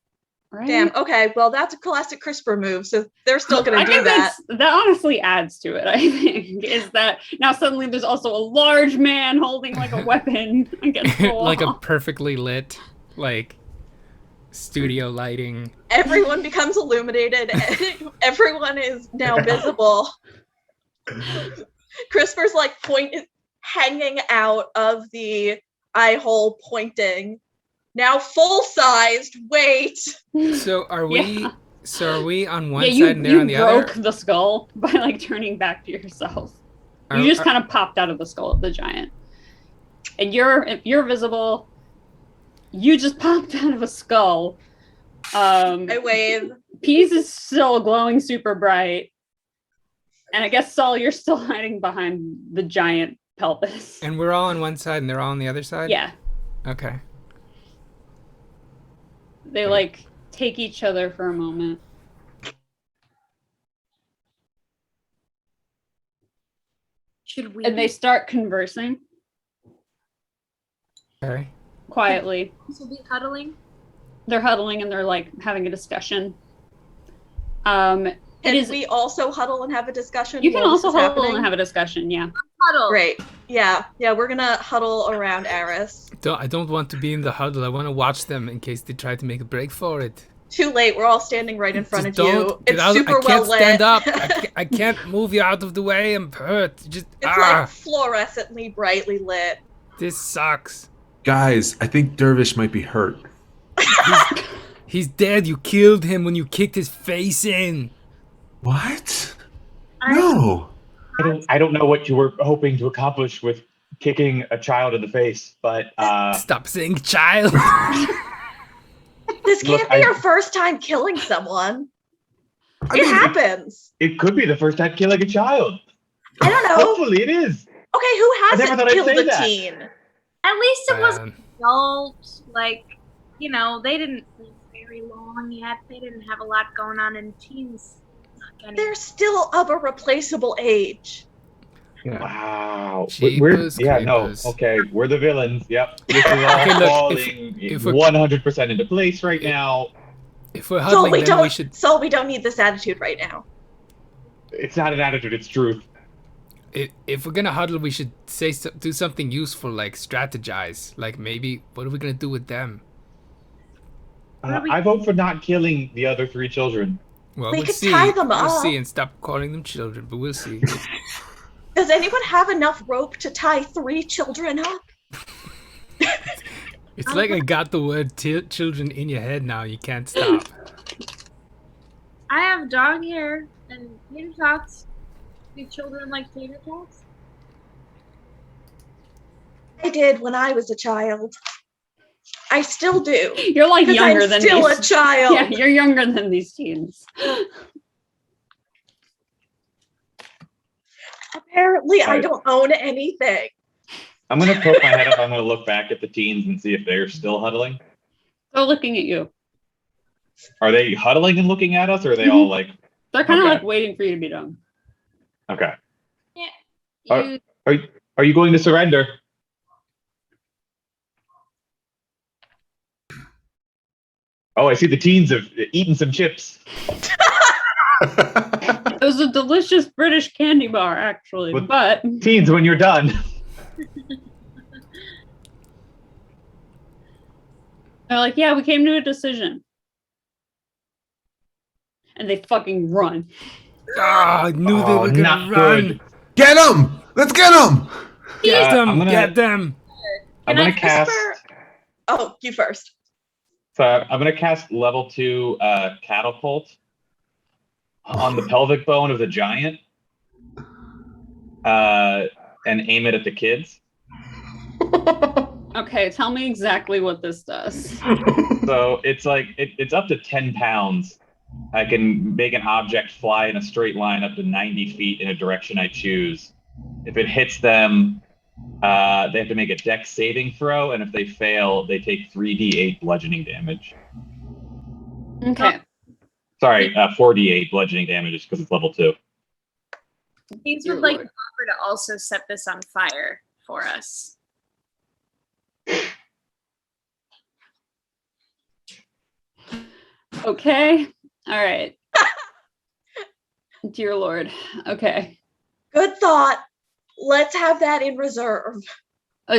[SPEAKER 5] right?
[SPEAKER 1] Damn. Okay. Well, that's a classic CRISPR move, so they're still gonna do that.
[SPEAKER 5] That honestly adds to it. I think is that now suddenly there's also a large man holding like a weapon against the wall.
[SPEAKER 3] Like a perfectly lit, like studio lighting.
[SPEAKER 1] Everyone becomes illuminated. Everyone is now visible. CRISPR's like hanging out of the eye hole, pointing. Now full-sized. Wait.
[SPEAKER 3] So are we?
[SPEAKER 5] Yeah.
[SPEAKER 3] So are we on one
[SPEAKER 5] Yeah,
[SPEAKER 3] side and they're on the
[SPEAKER 5] you
[SPEAKER 3] other?
[SPEAKER 5] broke the skull by like turning back to yourself.
[SPEAKER 3] Are-
[SPEAKER 5] You just kind of popped out of the skull of the giant, and you're visible. You just popped out of a skull.
[SPEAKER 1] I wave.
[SPEAKER 5] Peas is still glowing super bright, and I guess Saul, you're still hiding behind the giant pelvis.
[SPEAKER 3] And we're all on one side and they're all on the other side?
[SPEAKER 5] Yeah,
[SPEAKER 3] Okay.
[SPEAKER 5] they like take each other for a moment.
[SPEAKER 4] Should we?
[SPEAKER 5] And they start conversing
[SPEAKER 3] Okay.
[SPEAKER 5] quietly.
[SPEAKER 4] Should we huddling?
[SPEAKER 5] They're huddling and they're like having a discussion.
[SPEAKER 1] Can we also huddle and have a discussion?
[SPEAKER 5] You can
[SPEAKER 1] while this
[SPEAKER 5] also
[SPEAKER 1] is
[SPEAKER 5] huddle
[SPEAKER 1] happening?
[SPEAKER 5] and have a discussion, yeah.
[SPEAKER 4] Huddle.
[SPEAKER 1] Great. Yeah, we're gonna huddle around Aris.
[SPEAKER 3] I don't want to be in the huddle. I want to watch them in case they try to make a break for it.
[SPEAKER 1] Too late. We're all standing right in front
[SPEAKER 3] Just
[SPEAKER 1] of you.
[SPEAKER 3] don't get
[SPEAKER 1] It's
[SPEAKER 3] out.
[SPEAKER 1] super
[SPEAKER 3] I can't
[SPEAKER 1] well lit.
[SPEAKER 3] stand up. I can't move you out of the way. I'm hurt. Just
[SPEAKER 1] It's like fluorescently brightly lit.
[SPEAKER 3] this sucks.
[SPEAKER 6] Guys, I think Dervish might be hurt.
[SPEAKER 3] He's dead. You killed him when you kicked his face in.
[SPEAKER 6] What? No.
[SPEAKER 2] I don't know what you were hoping to accomplish with kicking a child in the face, but
[SPEAKER 3] Stop saying child.
[SPEAKER 1] This
[SPEAKER 2] Look,
[SPEAKER 1] can't be your first time killing someone.
[SPEAKER 6] I
[SPEAKER 1] It
[SPEAKER 6] mean,
[SPEAKER 1] happens.
[SPEAKER 2] it could be the first time killing a child.
[SPEAKER 1] I don't know.
[SPEAKER 2] Hopefully it is.
[SPEAKER 1] Okay, who
[SPEAKER 2] I never
[SPEAKER 1] hasn't
[SPEAKER 2] thought I'd
[SPEAKER 1] killed
[SPEAKER 2] say
[SPEAKER 1] a
[SPEAKER 2] that.
[SPEAKER 1] teen?
[SPEAKER 4] At least it was
[SPEAKER 3] Man.
[SPEAKER 4] adult. Like, you know, they didn't live very long yet. They didn't have a lot going on in teens.
[SPEAKER 1] They're still of a replaceable age.
[SPEAKER 2] Wow.
[SPEAKER 3] Jeepers
[SPEAKER 2] Yeah, no.
[SPEAKER 3] creepers.
[SPEAKER 2] Okay, we're the villains. Yep. This is all
[SPEAKER 3] Okay, look,
[SPEAKER 2] falling
[SPEAKER 3] if we're-
[SPEAKER 2] 100% into place right now.
[SPEAKER 3] If we're
[SPEAKER 1] Soul,
[SPEAKER 3] huddling,
[SPEAKER 1] we
[SPEAKER 3] then
[SPEAKER 1] don't.
[SPEAKER 3] we should.
[SPEAKER 1] Soul, we don't need this attitude right now.
[SPEAKER 2] It's not an attitude, it's truth.
[SPEAKER 3] If we're gonna huddle, we should do something useful, like strategize. Like maybe, what are we gonna do with them?
[SPEAKER 2] I vote for not killing the other 3 children.
[SPEAKER 3] Well,
[SPEAKER 1] We
[SPEAKER 3] we'll
[SPEAKER 1] could
[SPEAKER 3] see.
[SPEAKER 1] tie them
[SPEAKER 3] We'll
[SPEAKER 1] up.
[SPEAKER 3] see and stop calling them children, but we'll see.
[SPEAKER 1] Does anyone have enough rope to tie 3 children up?
[SPEAKER 3] It's like I got the word children in your head now. You can't stop.
[SPEAKER 4] I have dog hair and tater tots. Do children like tater tots?
[SPEAKER 1] I did when I was a child. I still do.
[SPEAKER 5] You're like
[SPEAKER 1] Because
[SPEAKER 5] younger
[SPEAKER 1] I'm
[SPEAKER 5] than
[SPEAKER 1] still
[SPEAKER 5] these.
[SPEAKER 1] a child.
[SPEAKER 5] Yeah, you're younger than these teens.
[SPEAKER 1] Apparently, I
[SPEAKER 2] Right.
[SPEAKER 1] don't own anything.
[SPEAKER 2] I'm going to poke my head up. I'm going to look back at the teens and see if they're still huddling.
[SPEAKER 5] They're looking at you.
[SPEAKER 2] Are they huddling and looking at us, or are they all like,
[SPEAKER 5] They're kind of
[SPEAKER 2] Okay.
[SPEAKER 5] like waiting for you to be done.
[SPEAKER 2] okay.
[SPEAKER 4] You,
[SPEAKER 2] Are you going to surrender? Oh, I see the teens have eaten some chips.
[SPEAKER 5] It was a delicious British candy bar, actually,
[SPEAKER 2] What-
[SPEAKER 5] but
[SPEAKER 2] Teens, when you're done.
[SPEAKER 5] they're like, yeah, we came to a decision. And they fucking run.
[SPEAKER 3] Ah, I knew they were gonna
[SPEAKER 2] not
[SPEAKER 3] run.
[SPEAKER 2] good.
[SPEAKER 6] Get him! Let's get him!
[SPEAKER 3] Get them!
[SPEAKER 2] I'm gonna-
[SPEAKER 3] Get them!
[SPEAKER 2] I'm
[SPEAKER 1] Can I
[SPEAKER 2] going to cast.
[SPEAKER 1] whisper- Oh, you first.
[SPEAKER 2] So I'm going to cast level 2 catapult on the pelvic bone of the giant, and aim it at the kids.
[SPEAKER 5] Okay, tell me exactly what this does.
[SPEAKER 2] So it's like it's up to 10 pounds. I can make an object fly in a straight line up to 90 feet in a direction I choose. If it hits them, They have to make a dex saving throw, and if they fail, they take 3d8 bludgeoning damage.
[SPEAKER 5] Okay.
[SPEAKER 2] Sorry, 4d8 bludgeoning damage because it's level 2.
[SPEAKER 4] These
[SPEAKER 5] Dear
[SPEAKER 4] would like
[SPEAKER 5] Lord.
[SPEAKER 4] offer to also set this on fire for us.
[SPEAKER 5] Okay. All right. Dear Lord. Okay.
[SPEAKER 1] Good thought. Let's have that in reserve.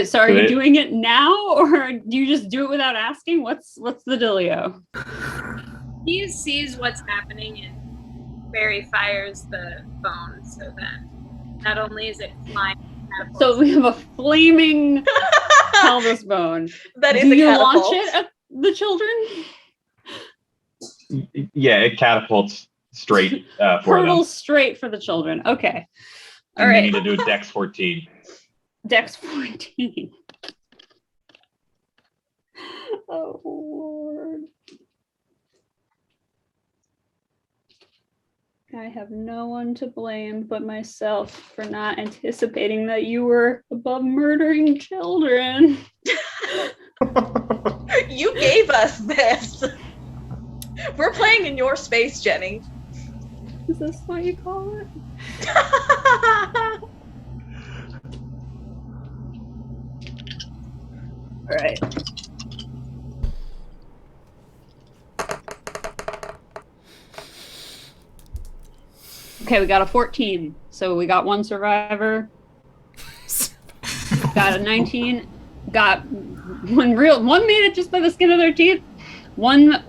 [SPEAKER 5] So are you
[SPEAKER 2] Good.
[SPEAKER 5] doing it now, or do you just do it without asking? What's the dealio?
[SPEAKER 4] He sees what's happening and Barry fires the phone so that not only is it flying,
[SPEAKER 5] So we have a flaming pelvis bone.
[SPEAKER 1] That is
[SPEAKER 5] Do
[SPEAKER 1] a
[SPEAKER 5] you
[SPEAKER 1] catapult.
[SPEAKER 5] launch it at the children?
[SPEAKER 2] Yeah, it catapults straight for them.
[SPEAKER 5] Hurtles straight for the children. Okay. All
[SPEAKER 2] And they
[SPEAKER 5] right.
[SPEAKER 2] need to do a dex 14.
[SPEAKER 5] Dex 14. Oh, Lord. I have no one to blame but myself for not anticipating that you were above murdering children.
[SPEAKER 1] You gave us this. We're playing in your space, Jenny.
[SPEAKER 5] Is this what you call it? All right. Okay, we got a 14. So we got one survivor. Got a 19. Got one made it just by the skin of their teeth. One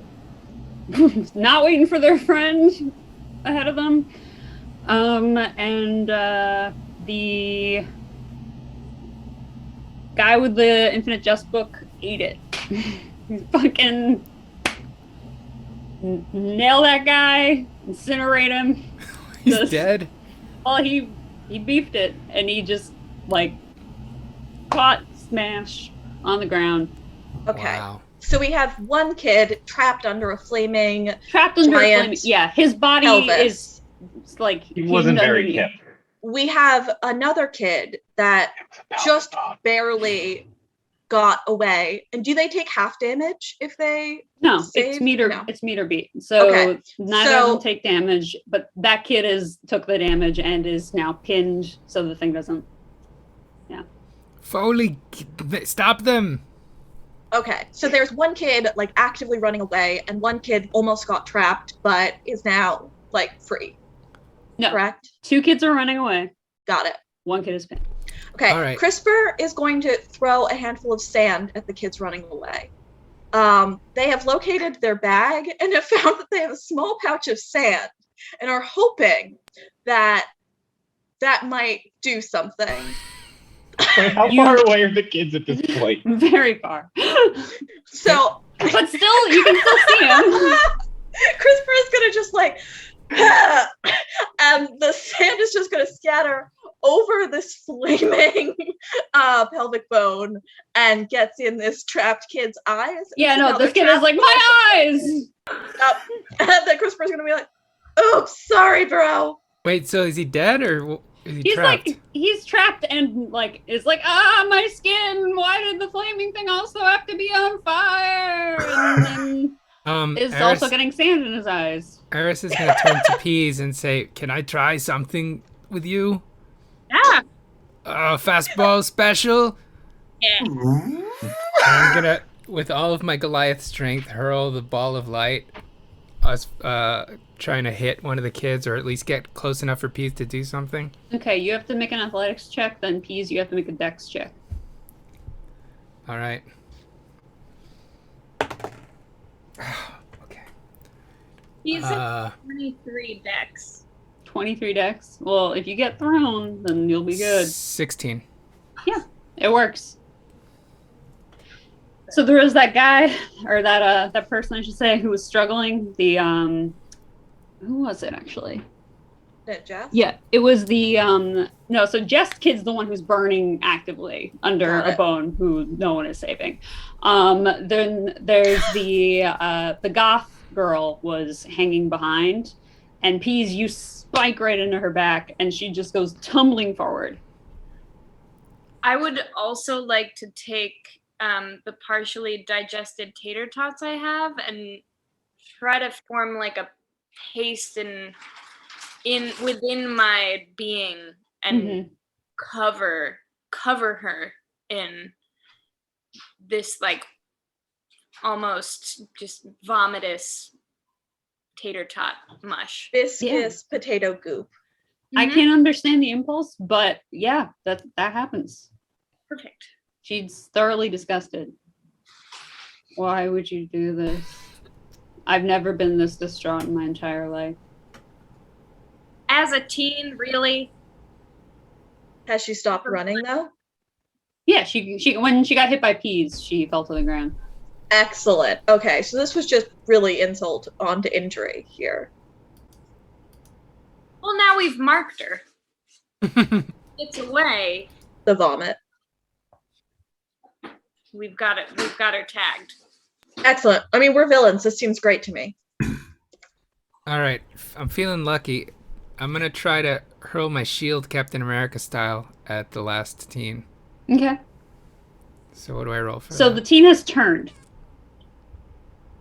[SPEAKER 5] not waiting for their friend ahead of them. And the guy with the Infinite Jest book ate it. Fucking nail that guy, incinerate him.
[SPEAKER 3] He's dead.
[SPEAKER 5] Well, he beefed it, and he just like caught smash on the ground.
[SPEAKER 1] Okay.
[SPEAKER 3] Wow.
[SPEAKER 1] So we have one kid trapped under a flaming
[SPEAKER 5] Trapped under a
[SPEAKER 1] giant
[SPEAKER 5] flaming. Yeah, his body
[SPEAKER 1] pelvis.
[SPEAKER 5] is like
[SPEAKER 2] He wasn't very
[SPEAKER 5] underneath.
[SPEAKER 2] hip.
[SPEAKER 1] We have another kid that just barely got away. And do they take half damage if they
[SPEAKER 5] No,
[SPEAKER 1] save?
[SPEAKER 5] it's meter.
[SPEAKER 1] No.
[SPEAKER 5] It's meter beat. So
[SPEAKER 1] Okay,
[SPEAKER 5] neither of them take damage, but that kid took the damage and is now pinned, so the thing doesn't.
[SPEAKER 3] Foel'ee, stop them.
[SPEAKER 1] Okay, so there's one kid like actively running away, and one kid almost got trapped, but is now like free.
[SPEAKER 5] No,
[SPEAKER 1] Correct?
[SPEAKER 5] 2 kids are running away.
[SPEAKER 1] Got it.
[SPEAKER 5] 1 kid is pinned.
[SPEAKER 1] Okay,
[SPEAKER 3] All right.
[SPEAKER 1] CRISPR is going to throw a handful of sand at the kids running away. They have located their bag and have found that they have a small pouch of sand and are hoping that that might do something.
[SPEAKER 2] Wait, how far away are the kids at this point?
[SPEAKER 5] Very far.
[SPEAKER 1] So,
[SPEAKER 5] But still, you can still see him.
[SPEAKER 1] CRISPR is gonna just like, and the sand is just gonna scatter over this flaming pelvic bone and gets in this trapped kid's eyes.
[SPEAKER 5] Yeah,
[SPEAKER 1] So
[SPEAKER 5] no,
[SPEAKER 1] now
[SPEAKER 5] this
[SPEAKER 1] they're
[SPEAKER 5] kid is
[SPEAKER 1] trapped
[SPEAKER 5] like, my eyes!
[SPEAKER 1] And then CRISPR's gonna be like, oops, sorry, bro.
[SPEAKER 3] Wait, so is he dead or is he
[SPEAKER 5] He's
[SPEAKER 3] trapped?
[SPEAKER 5] like, he's trapped and like, is like, my skin, why did the flaming thing also have to be on fire? And then is
[SPEAKER 3] Aris,
[SPEAKER 5] also getting sand in his eyes.
[SPEAKER 3] Aris is going to turn to Peas and say, can I try something with you?
[SPEAKER 4] Yeah.
[SPEAKER 3] Fastball special?
[SPEAKER 4] Yeah.
[SPEAKER 3] I'm going to, with all of my Goliath strength, hurl the ball of light. I was trying to hit one of the kids, or at least get close enough for Peas to do something.
[SPEAKER 5] Okay, you have to make an athletics check, then Peas, you have to make a dex check.
[SPEAKER 3] All right. Okay.
[SPEAKER 4] He's at 23 decks.
[SPEAKER 5] 23 dex. Well, if you get thrown, then you'll be good.
[SPEAKER 3] 16.
[SPEAKER 5] It works. So there was that guy, or that person I should say, who was struggling. The who was it actually?
[SPEAKER 1] That Jeff?
[SPEAKER 5] Yeah, it was the no. So Jess Kid's the one who's burning actively under
[SPEAKER 1] Got
[SPEAKER 5] a
[SPEAKER 1] it.
[SPEAKER 5] bone, who no one is saving. Then there's the goth girl was hanging behind, and Peas, you spike right into her back, and she just goes tumbling forward.
[SPEAKER 4] I would also like to take the partially digested tater tots I have and try to form like a paste within my being and
[SPEAKER 5] Mhm.
[SPEAKER 4] cover her in this like almost just vomitous tater tot mush.
[SPEAKER 1] Viscous potato goop.
[SPEAKER 5] I
[SPEAKER 4] Mhm.
[SPEAKER 5] can't understand the impulse, but yeah, that happens.
[SPEAKER 4] Perfect.
[SPEAKER 5] She's thoroughly disgusted. Why would you do this? I've never been this distraught in my entire life.
[SPEAKER 4] As a teen, really?
[SPEAKER 1] Has she stopped running though?
[SPEAKER 5] Yeah, she when she got hit by peas, she fell to the ground.
[SPEAKER 1] Excellent. Okay, so this was just really insult onto injury here.
[SPEAKER 4] Well, now we've marked her. It's away.
[SPEAKER 1] The vomit.
[SPEAKER 4] We've got it. We've got her tagged.
[SPEAKER 1] Excellent. I mean, we're villains. This seems great to me.
[SPEAKER 3] All right, I'm feeling lucky. I'm gonna try to hurl my shield Captain America style at the last teen.
[SPEAKER 5] Okay.
[SPEAKER 3] So what do I roll for?
[SPEAKER 5] So
[SPEAKER 3] that?
[SPEAKER 5] the teen has turned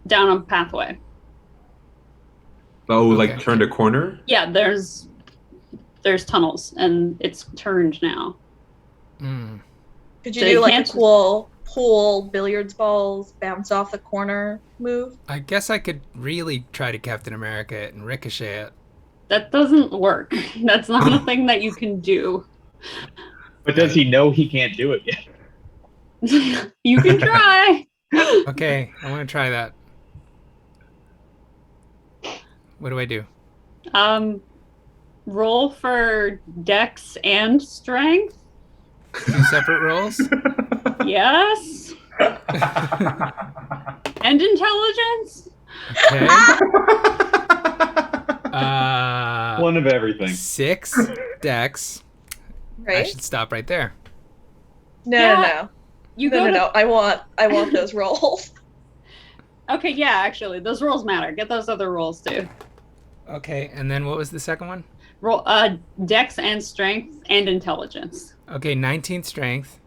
[SPEAKER 5] down a pathway.
[SPEAKER 6] Oh, like
[SPEAKER 3] Okay.
[SPEAKER 6] turned a corner?
[SPEAKER 5] Yeah, there's tunnels and it's turned now.
[SPEAKER 3] Mm.
[SPEAKER 1] Could you
[SPEAKER 5] So
[SPEAKER 1] do
[SPEAKER 5] you
[SPEAKER 1] like a
[SPEAKER 5] can't-
[SPEAKER 1] cool pool billiards balls bounce off the corner move?
[SPEAKER 3] I guess I could really try to Captain America it and ricochet it.
[SPEAKER 5] That doesn't work. That's not a thing that you can do.
[SPEAKER 2] But does he know he can't do it yet?
[SPEAKER 5] You can try.
[SPEAKER 3] Okay, I want to try that. What do I do?
[SPEAKER 5] Roll for dex and strength.
[SPEAKER 3] 2 separate rolls?
[SPEAKER 5] Yes. And intelligence.
[SPEAKER 3] Okay.
[SPEAKER 2] One of everything.
[SPEAKER 3] 6 dex. I
[SPEAKER 1] Right?
[SPEAKER 3] should stop right there.
[SPEAKER 1] No,
[SPEAKER 5] Yeah.
[SPEAKER 1] no,
[SPEAKER 5] You
[SPEAKER 1] no,
[SPEAKER 5] go
[SPEAKER 1] no,
[SPEAKER 5] to
[SPEAKER 1] no. I want those rolls.
[SPEAKER 5] Okay, yeah, actually, those rolls matter. Get those other rolls too.
[SPEAKER 3] Okay, and then what was the second one?
[SPEAKER 5] Roll dex and strength and intelligence.
[SPEAKER 3] Okay, 19 strength.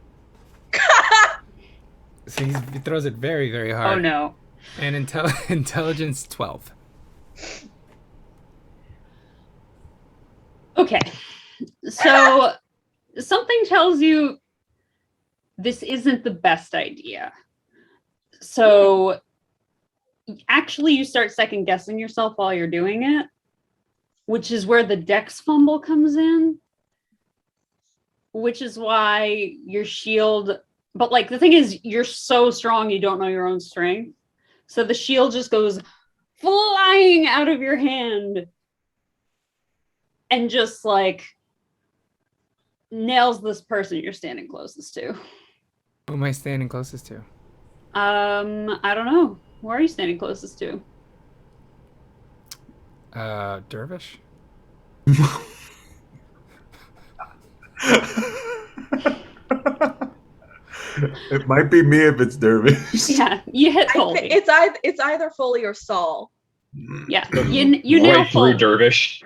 [SPEAKER 3] So he throws it very, very hard.
[SPEAKER 5] Oh no.
[SPEAKER 3] And intelligence 12.
[SPEAKER 5] Okay. So something tells you this isn't the best idea. So actually you start second guessing yourself while you're doing it, which is where the dex fumble comes in, which is why your shield, but like the thing is you're so strong you don't know your own strength. So the shield just goes flying out of your hand and just like nails this person you're standing closest to.
[SPEAKER 3] Who am I standing closest to?
[SPEAKER 5] I don't know. Where are you standing closest to?
[SPEAKER 3] Dervish?
[SPEAKER 6] It might be me if it's Dervish.
[SPEAKER 5] Yeah, you hit
[SPEAKER 1] I
[SPEAKER 5] Foel'ee.
[SPEAKER 1] think it's either Foel'ee or Saul.
[SPEAKER 5] Yeah, you nail
[SPEAKER 2] Right through
[SPEAKER 5] Foel'ee.
[SPEAKER 2] Dervish.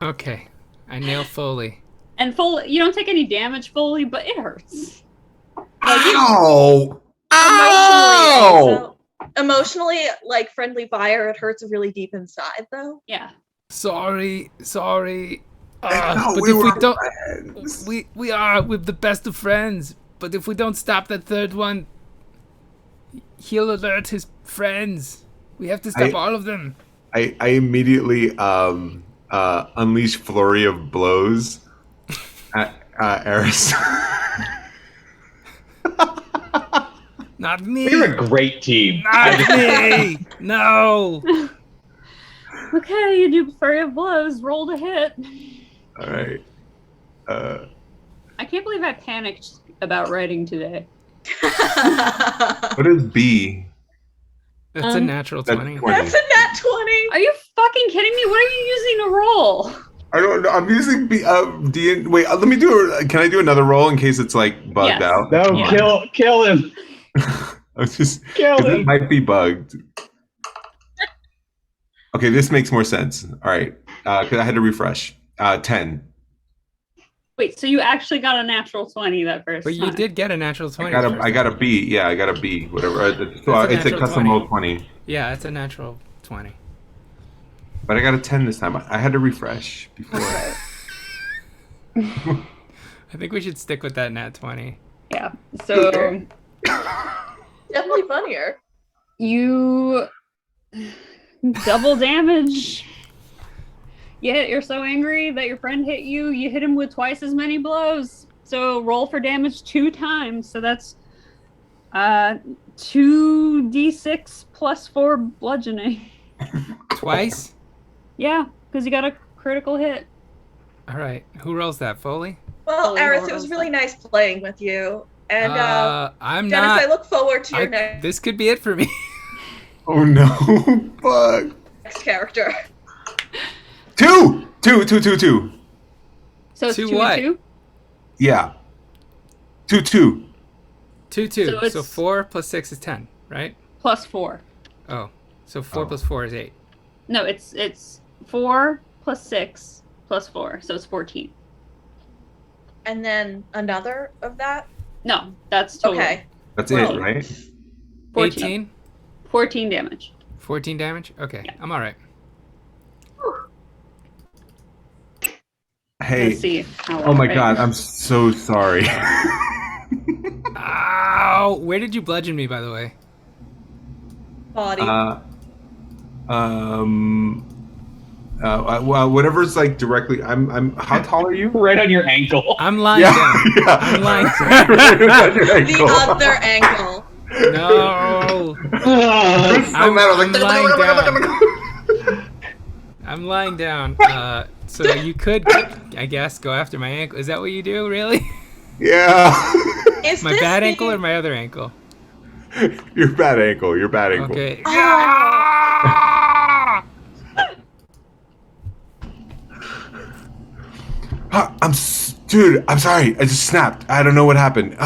[SPEAKER 3] Okay. I nail Foel'ee.
[SPEAKER 5] And Foel'ee, you don't take any damage, Foel'ee, but it hurts.
[SPEAKER 6] Ow!
[SPEAKER 1] Emotionally, emotionally, like friendly fire, it hurts really deep inside, though.
[SPEAKER 5] Yeah.
[SPEAKER 3] Sorry.
[SPEAKER 6] I thought
[SPEAKER 3] But
[SPEAKER 6] we
[SPEAKER 3] if we
[SPEAKER 6] were
[SPEAKER 3] don't,
[SPEAKER 6] friends.
[SPEAKER 3] we are with the best of friends. But if we don't stop that third one, he'll alert his friends. We have to stop all of them.
[SPEAKER 6] I immediately unleash flurry of blows at Aris.
[SPEAKER 3] Not me.
[SPEAKER 2] We're a great team.
[SPEAKER 3] Not me. No.
[SPEAKER 5] Okay, you do flurry of blows. Roll to hit.
[SPEAKER 6] All right.
[SPEAKER 5] I can't believe I panicked about writing today.
[SPEAKER 6] What is B?
[SPEAKER 3] That's a natural
[SPEAKER 6] That's
[SPEAKER 3] 20.
[SPEAKER 6] 20.
[SPEAKER 1] That's a nat 20.
[SPEAKER 5] Are you fucking kidding me? What are you using to roll?
[SPEAKER 6] I don't know. I'm using B. D. Wait. Let me do. Can I do another roll in case it's like bugged
[SPEAKER 5] Yes.
[SPEAKER 6] out?
[SPEAKER 2] No,
[SPEAKER 5] Yeah.
[SPEAKER 2] kill him.
[SPEAKER 6] I was just.
[SPEAKER 2] Kill
[SPEAKER 6] 'cause
[SPEAKER 2] him.
[SPEAKER 6] it might be bugged. Okay, this makes more sense. All right, because I had to refresh. 10.
[SPEAKER 5] Wait, so you actually got a natural 20 that first
[SPEAKER 3] But you
[SPEAKER 5] time.
[SPEAKER 3] did get a natural 20.
[SPEAKER 6] I got a B. Yeah, I got a B. Whatever. So
[SPEAKER 3] That's a
[SPEAKER 6] it's a
[SPEAKER 3] natural
[SPEAKER 6] custom
[SPEAKER 3] 20.
[SPEAKER 6] roll 20.
[SPEAKER 3] Yeah, it's a natural 20.
[SPEAKER 6] But I got a 10 this time. I had to refresh before.
[SPEAKER 3] I think we should stick with that nat 20.
[SPEAKER 5] Yeah. So
[SPEAKER 1] Definitely funnier.
[SPEAKER 5] you double damage. You're so angry that your friend hit you. You hit him with twice as many blows. So roll for damage 2 times. So that's 2d6 plus 4 bludgeoning.
[SPEAKER 3] Twice?
[SPEAKER 5] Yeah, because you got a critical hit.
[SPEAKER 3] All right. Who rolls that? Foel'ee?
[SPEAKER 1] Well,
[SPEAKER 5] Fully
[SPEAKER 1] Aris, it
[SPEAKER 5] horrible
[SPEAKER 1] was really nice playing with you. And
[SPEAKER 3] I'm
[SPEAKER 1] Dennis,
[SPEAKER 3] not.
[SPEAKER 1] I look forward to your
[SPEAKER 3] This could be it for me.
[SPEAKER 6] Oh no! Fuck.
[SPEAKER 1] next character.
[SPEAKER 6] Two.
[SPEAKER 5] So it's
[SPEAKER 3] Two
[SPEAKER 5] 2
[SPEAKER 3] what?
[SPEAKER 5] and 2?
[SPEAKER 6] Yeah. 2.
[SPEAKER 3] 2.
[SPEAKER 5] So
[SPEAKER 3] So
[SPEAKER 5] it's-
[SPEAKER 3] 4 plus 6 is 10, right?
[SPEAKER 5] Plus 4.
[SPEAKER 3] Oh. So 4
[SPEAKER 6] Oh.
[SPEAKER 3] plus 4 is 8.
[SPEAKER 5] No, it's 4 plus 6 plus 4. So it's 14.
[SPEAKER 1] And then another of that?
[SPEAKER 5] No, that's total.
[SPEAKER 1] Okay.
[SPEAKER 6] That's
[SPEAKER 1] Well,
[SPEAKER 6] it, right?
[SPEAKER 5] 14.
[SPEAKER 3] 18?
[SPEAKER 5] 14 damage.
[SPEAKER 3] 14 damage? Okay.
[SPEAKER 5] Yeah.
[SPEAKER 3] I'm all right.
[SPEAKER 6] Hey.
[SPEAKER 5] Let's see.
[SPEAKER 6] Oh my god, I'm so sorry.
[SPEAKER 3] Ow! Where did you bludgeon me, by the way?
[SPEAKER 1] Body.
[SPEAKER 6] Well, whatever's like directly. I'm. How tall are you?
[SPEAKER 2] Right on your ankle.
[SPEAKER 3] I'm lying
[SPEAKER 6] Yeah,
[SPEAKER 3] down.
[SPEAKER 6] yeah.
[SPEAKER 3] I'm lying
[SPEAKER 6] Right on your
[SPEAKER 1] the
[SPEAKER 6] ankle.
[SPEAKER 1] other angle.
[SPEAKER 3] No!
[SPEAKER 6] It's so mad. I was like,
[SPEAKER 3] I'm lying down. So you could, I guess, go after my ankle. Is that what you do, really?
[SPEAKER 6] yeah.
[SPEAKER 1] Is
[SPEAKER 3] My
[SPEAKER 1] this
[SPEAKER 3] bad
[SPEAKER 1] the-
[SPEAKER 3] ankle or my other ankle?
[SPEAKER 6] Your bad ankle. Your bad ankle.
[SPEAKER 3] Okay.
[SPEAKER 1] Oh.
[SPEAKER 6] Dude, I'm sorry. I just snapped. I don't know what happened.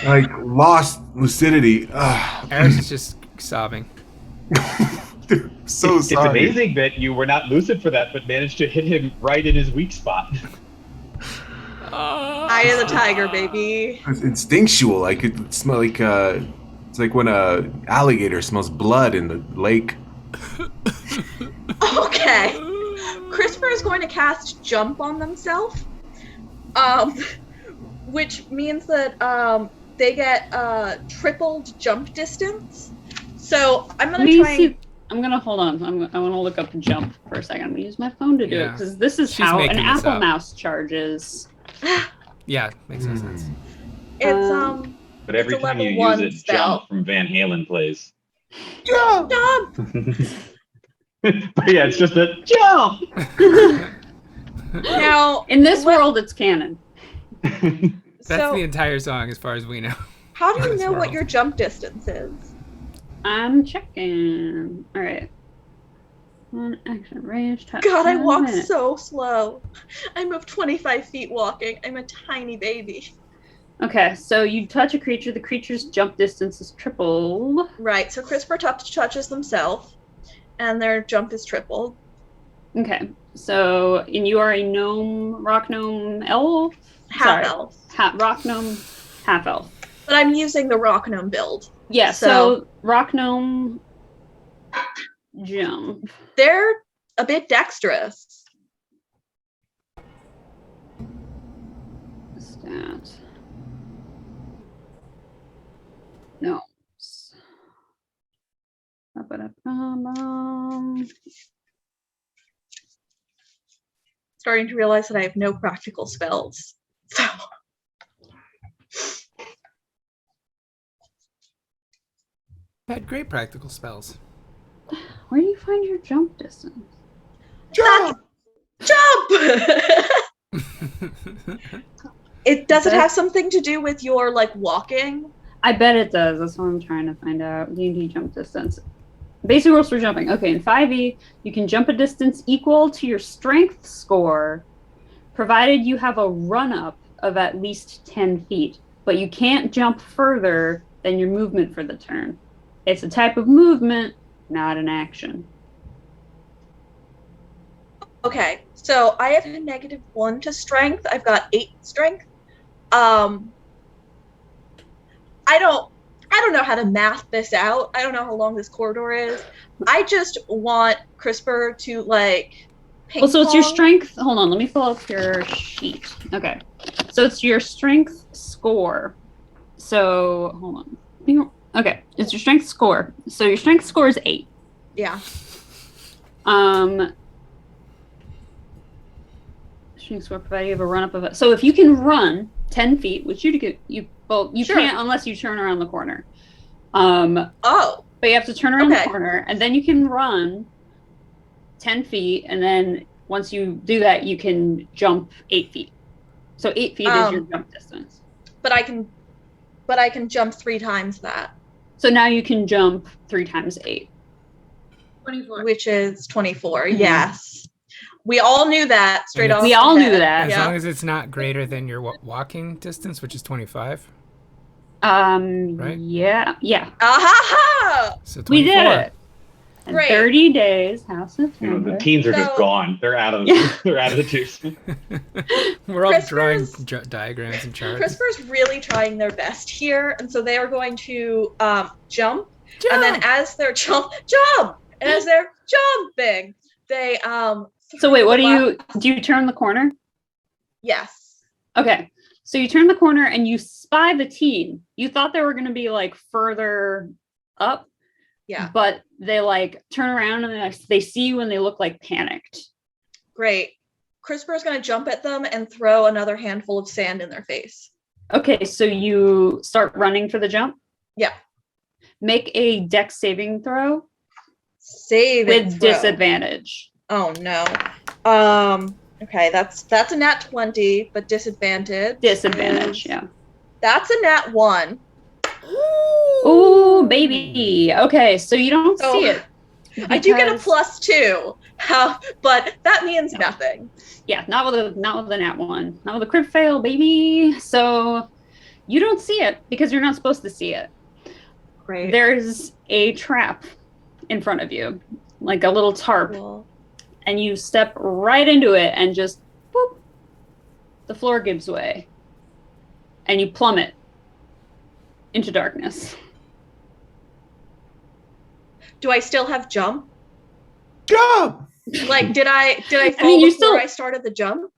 [SPEAKER 6] Like lost lucidity.
[SPEAKER 3] Aris is just sobbing.
[SPEAKER 6] Dude, so
[SPEAKER 2] It's
[SPEAKER 6] sorry.
[SPEAKER 2] amazing that you were not lucid for that, but managed to hit him right in his weak spot.
[SPEAKER 1] Eye of the tiger, baby.
[SPEAKER 6] It's instinctual. I could smell like it's like when a alligator smells blood in the lake.
[SPEAKER 1] Okay. CRISPR is going to cast Jump on themselves, which means that they get tripled jump distance. So I'm gonna try. And...
[SPEAKER 5] I'm gonna hold on. I want to look up jump for a second. I'm gonna use my phone to do it
[SPEAKER 3] Yeah.
[SPEAKER 5] because this is
[SPEAKER 3] She's
[SPEAKER 5] how an
[SPEAKER 3] making this
[SPEAKER 5] Apple
[SPEAKER 3] up.
[SPEAKER 5] mouse charges.
[SPEAKER 3] Yeah, makes no sense.
[SPEAKER 1] It's
[SPEAKER 2] But every
[SPEAKER 1] It's a
[SPEAKER 2] time you
[SPEAKER 1] level
[SPEAKER 2] use
[SPEAKER 1] 1
[SPEAKER 2] it,
[SPEAKER 1] spell.
[SPEAKER 2] Jump from Van Halen plays.
[SPEAKER 1] jump.
[SPEAKER 2] But yeah, it's just a jump.
[SPEAKER 1] Now,
[SPEAKER 5] In this world, it's canon.
[SPEAKER 3] That's
[SPEAKER 1] so
[SPEAKER 3] the entire song, as far as we know.
[SPEAKER 1] how do you
[SPEAKER 3] this
[SPEAKER 1] know what
[SPEAKER 3] world.
[SPEAKER 1] your jump distance is?
[SPEAKER 5] I'm checking. All right. One action range.
[SPEAKER 1] God, I walk
[SPEAKER 5] minutes.
[SPEAKER 1] so slow. I move 25 feet walking. I'm a tiny baby.
[SPEAKER 5] Okay, so you touch a creature. The creature's jump distance is tripled.
[SPEAKER 1] Right, so CRISPR touches themselves, and their jump is tripled.
[SPEAKER 5] Okay, so and you are a gnome, rock gnome, elf.
[SPEAKER 1] Half
[SPEAKER 5] Sorry.
[SPEAKER 1] elf.
[SPEAKER 5] Rock gnome, half elf.
[SPEAKER 1] But I'm using the rock gnome build.
[SPEAKER 5] Yeah,
[SPEAKER 1] So-
[SPEAKER 5] so rock gnome jump.
[SPEAKER 1] They're a bit dexterous.
[SPEAKER 5] Stat. No.
[SPEAKER 1] Starting to realize that I have no practical spells. So
[SPEAKER 3] Had great practical spells.
[SPEAKER 5] Where do you find your jump distance?
[SPEAKER 1] jump! It does it have something to do with your like walking?
[SPEAKER 5] I bet it does. That's what I'm trying to find out. D&D jump distance. Basic rules for jumping. Okay, in 5e, you can jump a distance equal to your strength score, provided you have a run-up of at least 10 feet. But you can't jump further than your movement for the turn. It's a type of movement, not an action.
[SPEAKER 1] Okay, so I have a -1 to strength. I've got 8 strength. I don't know how to math this out. I don't know how long this corridor is. I just want CRISPR to like ping
[SPEAKER 5] Well, so it's your
[SPEAKER 1] pong.
[SPEAKER 5] strength. Hold on, let me pull up your sheet. Okay, so it's your strength score. So hold on. Okay, it's your strength score. So your strength score is 8.
[SPEAKER 1] Yeah.
[SPEAKER 5] Strength score provided you have a run up of it. So if you can run 10 feet, which you
[SPEAKER 1] Sure.
[SPEAKER 5] can't unless you turn around the corner.
[SPEAKER 1] Oh.
[SPEAKER 5] But you have to turn around
[SPEAKER 1] Okay.
[SPEAKER 5] the corner, and then you can run 10 feet, and then once you do that, you can jump 8 feet. So 8 feet is your jump distance.
[SPEAKER 1] But I can jump 3 times that.
[SPEAKER 5] So now you can jump 3 times 8.
[SPEAKER 4] 24.
[SPEAKER 1] Which is 24.
[SPEAKER 5] Mhm.
[SPEAKER 1] Yes. We all knew that straight off.
[SPEAKER 5] We
[SPEAKER 1] the
[SPEAKER 5] all knew
[SPEAKER 1] head.
[SPEAKER 5] that.
[SPEAKER 3] As
[SPEAKER 1] Yeah.
[SPEAKER 3] long as it's not greater than your walking distance, which is 25. Right?
[SPEAKER 5] Yeah.
[SPEAKER 1] Aha!
[SPEAKER 3] So 24.
[SPEAKER 5] We did it. In
[SPEAKER 1] Great.
[SPEAKER 5] 30 days, House of
[SPEAKER 2] You know, the
[SPEAKER 5] Thunder.
[SPEAKER 2] teens are just
[SPEAKER 1] So-
[SPEAKER 2] gone. They're out of
[SPEAKER 5] Yeah.
[SPEAKER 2] they're out of the tubes.
[SPEAKER 3] We're all drawing
[SPEAKER 1] CRISPR's-
[SPEAKER 3] diagrams and charts.
[SPEAKER 1] CRISPR's really trying their best here, and so they are going to jump, and then as they're jump, and as they're jumping, they
[SPEAKER 5] So wait, what do
[SPEAKER 1] through
[SPEAKER 5] you turn the corner?
[SPEAKER 1] Yes.
[SPEAKER 5] Okay. So you turn the corner and you spy the teen. You thought they were going to be like further up.
[SPEAKER 1] Yeah.
[SPEAKER 5] But they like turn around and they see you and they look like panicked.
[SPEAKER 1] Great. CRISPR is going to jump at them and throw another handful of sand in their face.
[SPEAKER 5] Okay, so you start running for the jump?
[SPEAKER 1] Yeah.
[SPEAKER 5] Make a dex saving throw
[SPEAKER 1] With
[SPEAKER 5] disadvantage.
[SPEAKER 1] Oh no. Okay, that's a nat 20, but disadvantage.
[SPEAKER 5] Disadvantage, yeah.
[SPEAKER 1] That's a nat 1.
[SPEAKER 5] Ooh, baby. Okay, so you don't see it.
[SPEAKER 1] I do get a
[SPEAKER 5] because-
[SPEAKER 1] +2, but that means nothing.
[SPEAKER 5] Yeah, not with a nat 1. Not with a crit fail, baby. So you don't see it because you're not supposed to see it.
[SPEAKER 1] Great.
[SPEAKER 5] There's a trap in front of you, like a little tarp,
[SPEAKER 1] Cool.
[SPEAKER 5] and you step right into it and just boop, the floor gives way, and you plummet into darkness.
[SPEAKER 1] Do I still have jump?
[SPEAKER 6] Jump!
[SPEAKER 1] Like, did I fall
[SPEAKER 5] mean, you
[SPEAKER 1] before
[SPEAKER 5] still-
[SPEAKER 1] I started the jump?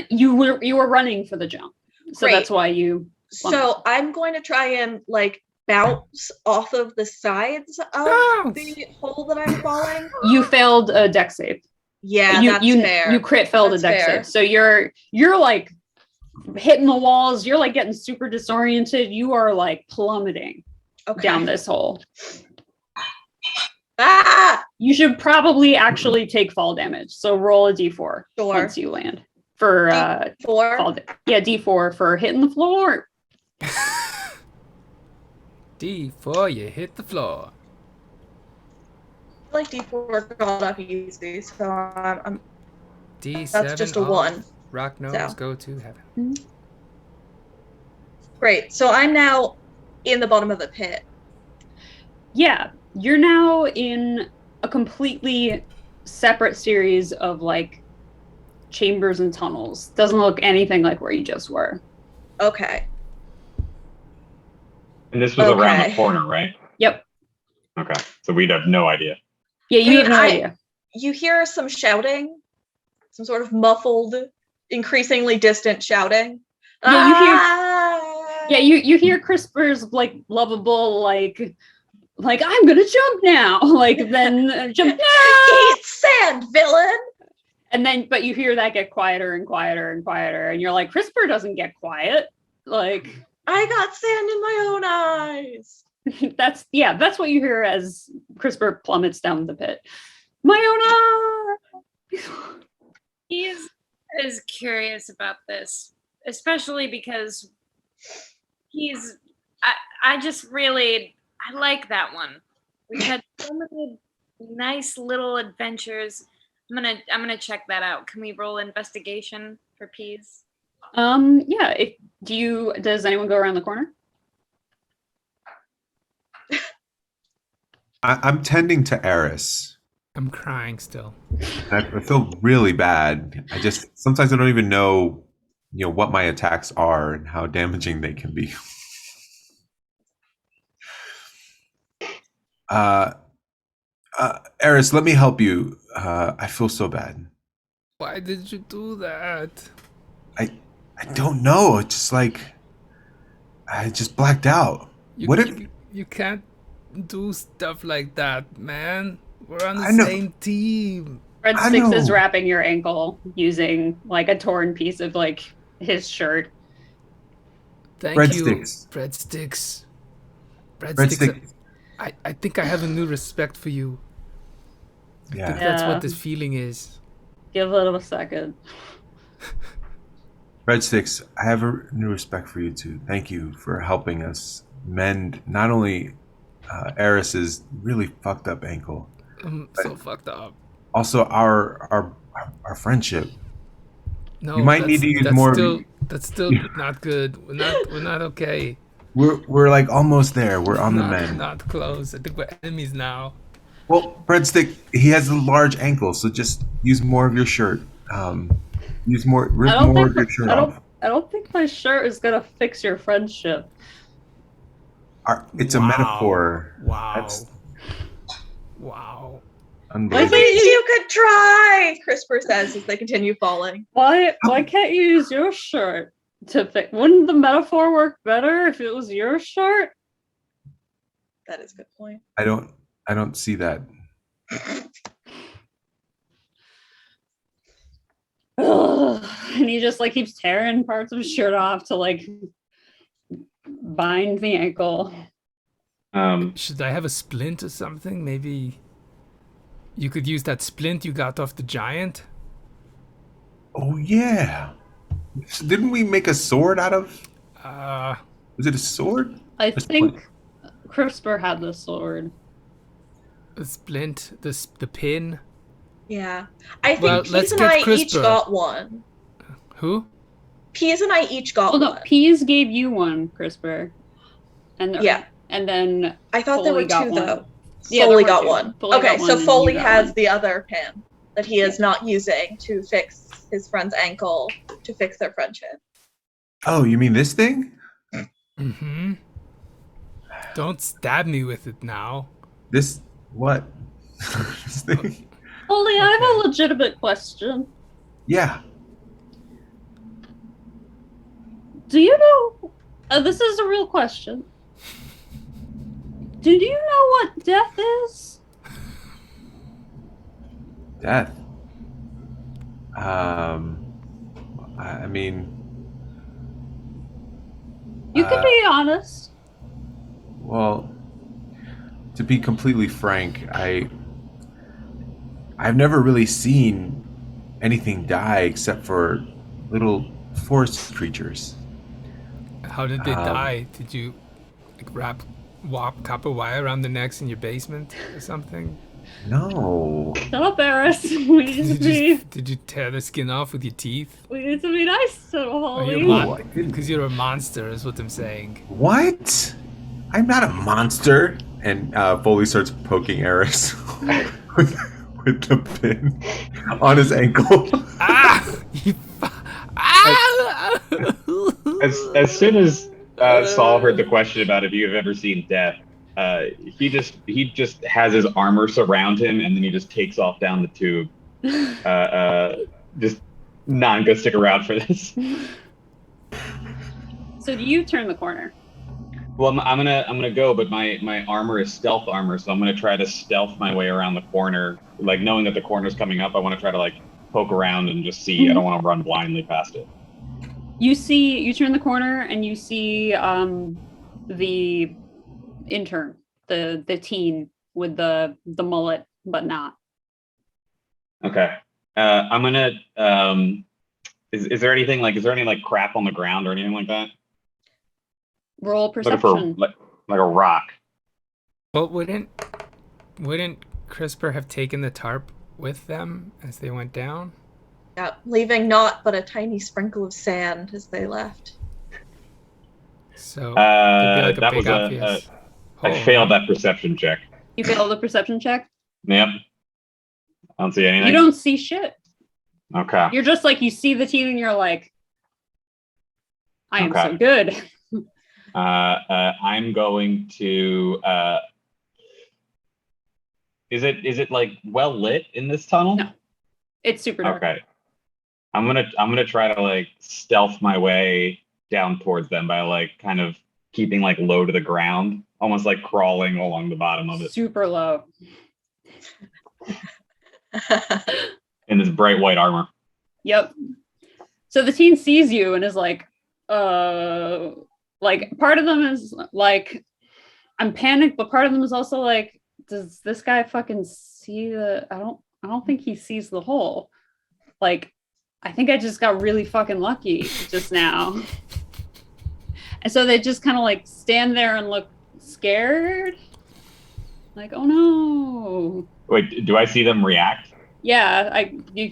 [SPEAKER 5] You were running for the jump, so
[SPEAKER 1] Great.
[SPEAKER 5] that's why you.
[SPEAKER 1] So I'm going to try and like bounce off of the sides of the hole that I'm falling.
[SPEAKER 5] You failed a dex save.
[SPEAKER 1] Yeah,
[SPEAKER 5] you,
[SPEAKER 1] that's
[SPEAKER 5] you,
[SPEAKER 1] fair.
[SPEAKER 5] You crit failed
[SPEAKER 1] That's
[SPEAKER 5] a dex
[SPEAKER 1] fair.
[SPEAKER 5] save. So you're like hitting the walls. You're like getting super disoriented. You are like plummeting down this hole.
[SPEAKER 1] Ah!
[SPEAKER 5] You should probably actually take fall damage. So roll a d4
[SPEAKER 1] Sure.
[SPEAKER 5] once you land for
[SPEAKER 1] D4.
[SPEAKER 5] fall. Yeah, d4 for hitting the floor.
[SPEAKER 3] D4, you hit the floor.
[SPEAKER 1] I feel like D4 got up easy, so I'm
[SPEAKER 3] D7.
[SPEAKER 1] that's just a
[SPEAKER 3] all
[SPEAKER 1] 1.
[SPEAKER 3] Rock gnomes
[SPEAKER 1] So.
[SPEAKER 3] go to heaven.
[SPEAKER 1] Great. So I'm now in the bottom of the pit.
[SPEAKER 5] Yeah, you're now in a completely separate series of like chambers and tunnels. Doesn't look anything like where you just were.
[SPEAKER 1] Okay.
[SPEAKER 2] And this was around
[SPEAKER 1] Okay.
[SPEAKER 2] the corner, right?
[SPEAKER 5] Yep.
[SPEAKER 2] Okay. So we'd have no idea.
[SPEAKER 5] Yeah, you
[SPEAKER 1] I mean,
[SPEAKER 5] have no idea.
[SPEAKER 1] You hear some shouting, some sort of muffled, increasingly distant shouting.
[SPEAKER 5] Yeah, you hear-
[SPEAKER 1] Ah!
[SPEAKER 5] Yeah, you hear CRISPR's like lovable like I'm gonna jump now, like then jump now,
[SPEAKER 1] Eat sand, villain!
[SPEAKER 5] and then but you hear that get quieter and quieter and quieter, and you're like CRISPR doesn't get quiet, like
[SPEAKER 1] I got sand in my own eyes.
[SPEAKER 5] that's what you hear as CRISPR plummets down the pit. My own eye.
[SPEAKER 4] He is curious about this, especially because I just really I like that one. We've had so many nice little adventures. I'm gonna check that out. Can we roll investigation for peas?
[SPEAKER 5] Yeah. Does anyone go around the corner?
[SPEAKER 6] I'm tending to Aris.
[SPEAKER 3] I'm crying still.
[SPEAKER 6] I feel really bad. Sometimes I don't even know, what my attacks are and how damaging they can be. Aris, let me help you. I feel so bad.
[SPEAKER 3] Why did you do that?
[SPEAKER 6] I don't know. It's just like I just blacked out. What if
[SPEAKER 3] You can't do stuff like that, man? We're on the
[SPEAKER 6] I know.
[SPEAKER 3] same team.
[SPEAKER 5] Breadsticks is
[SPEAKER 6] know.
[SPEAKER 5] wrapping your ankle using like a torn piece of like his shirt.
[SPEAKER 3] Thank
[SPEAKER 6] Breadsticks.
[SPEAKER 3] you, breadsticks.
[SPEAKER 6] Breadstick?
[SPEAKER 3] I think I have a new respect for you. I think
[SPEAKER 6] Yeah.
[SPEAKER 3] that's
[SPEAKER 5] Yeah.
[SPEAKER 3] what this feeling is.
[SPEAKER 5] Give it a second.
[SPEAKER 6] Breadsticks, I have a new respect for you too. Thank you for helping us mend not only Aris's really fucked up ankle,
[SPEAKER 3] I'm so fucked up.
[SPEAKER 6] also our friendship.
[SPEAKER 3] No,
[SPEAKER 6] You might need to use
[SPEAKER 3] that's
[SPEAKER 6] more of
[SPEAKER 3] still that's still not good. We're not okay.
[SPEAKER 6] We're like almost there. We're on the mend.
[SPEAKER 3] Not close. I think we're enemies now.
[SPEAKER 6] Well, Breadstick, he has a large ankle, so just use more of your shirt. Rip more of your shirt off.
[SPEAKER 5] I don't think my shirt is gonna fix your friendship.
[SPEAKER 6] It's a metaphor.
[SPEAKER 3] Wow. Wow.
[SPEAKER 1] At
[SPEAKER 6] Unbelievable.
[SPEAKER 1] least you could try, CRISPR says as they continue falling.
[SPEAKER 5] Why can't you use your shirt to fix? Wouldn't the metaphor work better if it was your shirt?
[SPEAKER 1] That is a good point.
[SPEAKER 6] I don't see that.
[SPEAKER 5] Ugh. And he just like keeps tearing parts of his shirt off to like bind the ankle.
[SPEAKER 3] Should I have a splint or something? Maybe you could use that splint you got off the giant.
[SPEAKER 6] Oh yeah. Didn't we make a sword out of? Was it a sword?
[SPEAKER 5] I think CRISPR had the sword.
[SPEAKER 3] A splint, the pin.
[SPEAKER 1] Yeah. I think
[SPEAKER 3] Well,
[SPEAKER 1] Peas
[SPEAKER 3] let's
[SPEAKER 1] and
[SPEAKER 3] get
[SPEAKER 1] I
[SPEAKER 3] CRISPR.
[SPEAKER 1] each got one.
[SPEAKER 3] Who?
[SPEAKER 1] Peas and I each got
[SPEAKER 5] Oh no,
[SPEAKER 1] one.
[SPEAKER 5] Peas gave you one, CRISPR. And
[SPEAKER 1] Yeah.
[SPEAKER 5] And then
[SPEAKER 1] I thought there were
[SPEAKER 5] Foel'ee got
[SPEAKER 1] two,
[SPEAKER 5] one.
[SPEAKER 1] though.
[SPEAKER 5] Yeah, there
[SPEAKER 1] Foel'ee
[SPEAKER 5] were
[SPEAKER 1] got
[SPEAKER 5] two.
[SPEAKER 1] one.
[SPEAKER 5] Foel'ee
[SPEAKER 1] Okay,
[SPEAKER 5] got
[SPEAKER 1] so
[SPEAKER 5] one and you
[SPEAKER 1] Foel'ee
[SPEAKER 5] got
[SPEAKER 1] has
[SPEAKER 5] one.
[SPEAKER 1] the other pin that he is not using to fix his friend's ankle to fix their friendship.
[SPEAKER 6] Oh, you mean this thing?
[SPEAKER 3] Mm-hmm. Don't stab me with it now.
[SPEAKER 6] This what? This thing?
[SPEAKER 5] Foel'ee, I have a legitimate question.
[SPEAKER 6] Yeah.
[SPEAKER 5] Do you know? This is a real question. Do you know what death is?
[SPEAKER 6] Death. I mean,
[SPEAKER 5] You can be honest.
[SPEAKER 6] well, to be completely frank, I've never really seen anything die except for little forest creatures.
[SPEAKER 3] How did they die? Did you like wrap copper wire around their necks in your basement or something?
[SPEAKER 6] No.
[SPEAKER 5] Shut up, Aris. We need
[SPEAKER 3] Did you tear the skin off with your teeth?
[SPEAKER 5] to be nice to
[SPEAKER 3] Or
[SPEAKER 5] Foel'ee.
[SPEAKER 3] because you're a monster, is what I'm saying.
[SPEAKER 6] What? I'm not a monster. And Foel'ee starts poking Aris with the pin on his ankle.
[SPEAKER 3] Ah!
[SPEAKER 2] As soon as Saul heard the question about if you have ever seen death, he just has his armor surround him, and then he just takes off down the tube. Just not gonna stick around for this.
[SPEAKER 5] So you turn the corner.
[SPEAKER 2] Well, I'm gonna go, but my armor is stealth armor, so I'm gonna try to stealth my way around the corner, like knowing that the corner's coming up. I want to try to like poke around and just see. I don't want to run blindly past it.
[SPEAKER 5] You turn the corner and you see the intern, the teen with the mullet, but not.
[SPEAKER 2] Okay. I'm gonna. Is there anything like? Is there any like crap on the ground or anything like that?
[SPEAKER 5] Roll
[SPEAKER 2] Looking
[SPEAKER 5] perception.
[SPEAKER 2] for like a rock.
[SPEAKER 3] Well, wouldn't CRISPR have taken the tarp with them as they went down?
[SPEAKER 1] Yeah, leaving naught but a tiny sprinkle of sand as they left.
[SPEAKER 3] So there'd be like a
[SPEAKER 2] that
[SPEAKER 3] big
[SPEAKER 2] was
[SPEAKER 3] obvious
[SPEAKER 2] I
[SPEAKER 3] hole.
[SPEAKER 2] failed that perception check.
[SPEAKER 5] You failed the perception check.
[SPEAKER 2] Yep. I don't see anything.
[SPEAKER 5] You don't see shit.
[SPEAKER 2] Okay.
[SPEAKER 5] You're just like, you see the team and you're like, I am
[SPEAKER 2] Okay.
[SPEAKER 5] so good.
[SPEAKER 2] I'm going to. Is it like well lit in this tunnel?
[SPEAKER 5] No. It's super dark.
[SPEAKER 2] Okay. I'm gonna try to like stealth my way down towards them by like kind of keeping like low to the ground, almost like crawling along the bottom of it
[SPEAKER 5] Super low.
[SPEAKER 2] in this bright white armor.
[SPEAKER 5] Yep. So the teen sees you and is like, like part of them is like, I'm panicked, but part of them is also like, does this guy fucking see the, I don't think he sees the hole. Like, I think I just got really fucking lucky just now. And so they just kind of like stand there and look scared. Like, oh no.
[SPEAKER 2] Wait, do I see them react?
[SPEAKER 5] Yeah,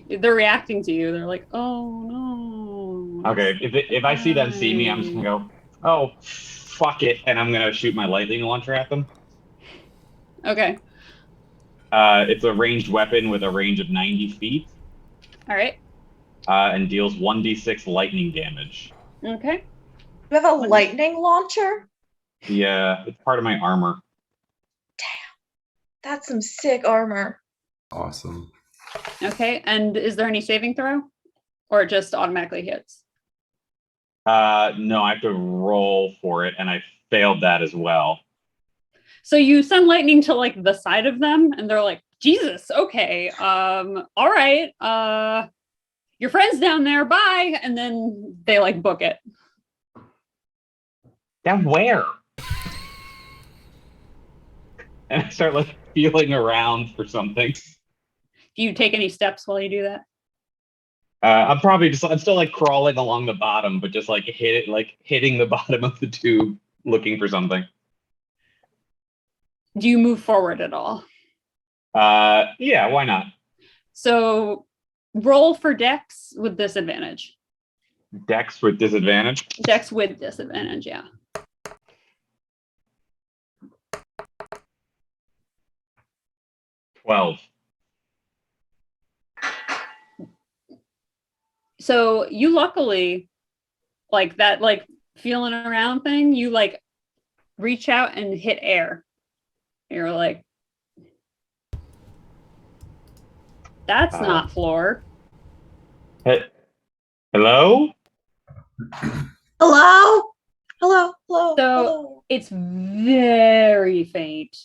[SPEAKER 5] they're reacting to you. They're like, oh no.
[SPEAKER 2] Okay, if I see them see me, I'm just gonna go, oh, fuck it, and I'm gonna shoot my lightning launcher at them.
[SPEAKER 5] Okay.
[SPEAKER 2] It's a ranged weapon with a range of 90 feet.
[SPEAKER 5] All right.
[SPEAKER 2] And deals 1d6 lightning damage.
[SPEAKER 5] Okay.
[SPEAKER 1] You have a lightning launcher?
[SPEAKER 2] Yeah, it's part of my armor.
[SPEAKER 1] That's some sick armor.
[SPEAKER 6] Awesome.
[SPEAKER 5] Okay. And is there any saving throw? Or it just automatically hits?
[SPEAKER 2] No, I have to roll for it, and I failed that as well.
[SPEAKER 5] So you send lightning to like the side of them, and they're like, Jesus, okay. All right. Your friend's down there, bye. And then they like book it.
[SPEAKER 2] Down where? And I start like feeling around for something.
[SPEAKER 5] Do you take any steps while you do that?
[SPEAKER 2] I'm still like crawling along the bottom, but just like hitting the bottom of the tube, looking for something.
[SPEAKER 5] Do you move forward at all?
[SPEAKER 2] Yeah, why not?
[SPEAKER 5] So roll for Dex with disadvantage.
[SPEAKER 2] Dex with disadvantage?
[SPEAKER 5] Dex with disadvantage, yeah.
[SPEAKER 2] $12.
[SPEAKER 5] So you luckily, like that, like feeling around thing, you like reach out and hit air. You're like, that's not floor.
[SPEAKER 2] Hey, hello?
[SPEAKER 1] Hello? Hello? Hello?
[SPEAKER 5] So
[SPEAKER 1] Hello?
[SPEAKER 5] it's very faint,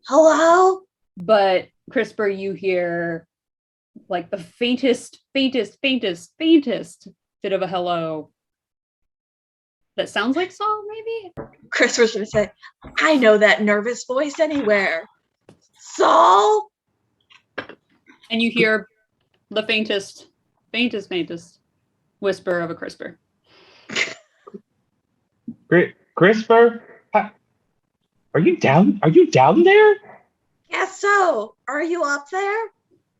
[SPEAKER 1] Hello?
[SPEAKER 5] but CRISPR, you hear like the faintest bit of a hello that sounds like Saul, maybe?
[SPEAKER 1] Chris was going to say, I know that nervous voice anywhere. Saul?
[SPEAKER 5] And you hear the faintest whisper of a CRISPR.
[SPEAKER 2] Great. CRISPR? Are you down there?
[SPEAKER 1] Yes, so. Are you up there?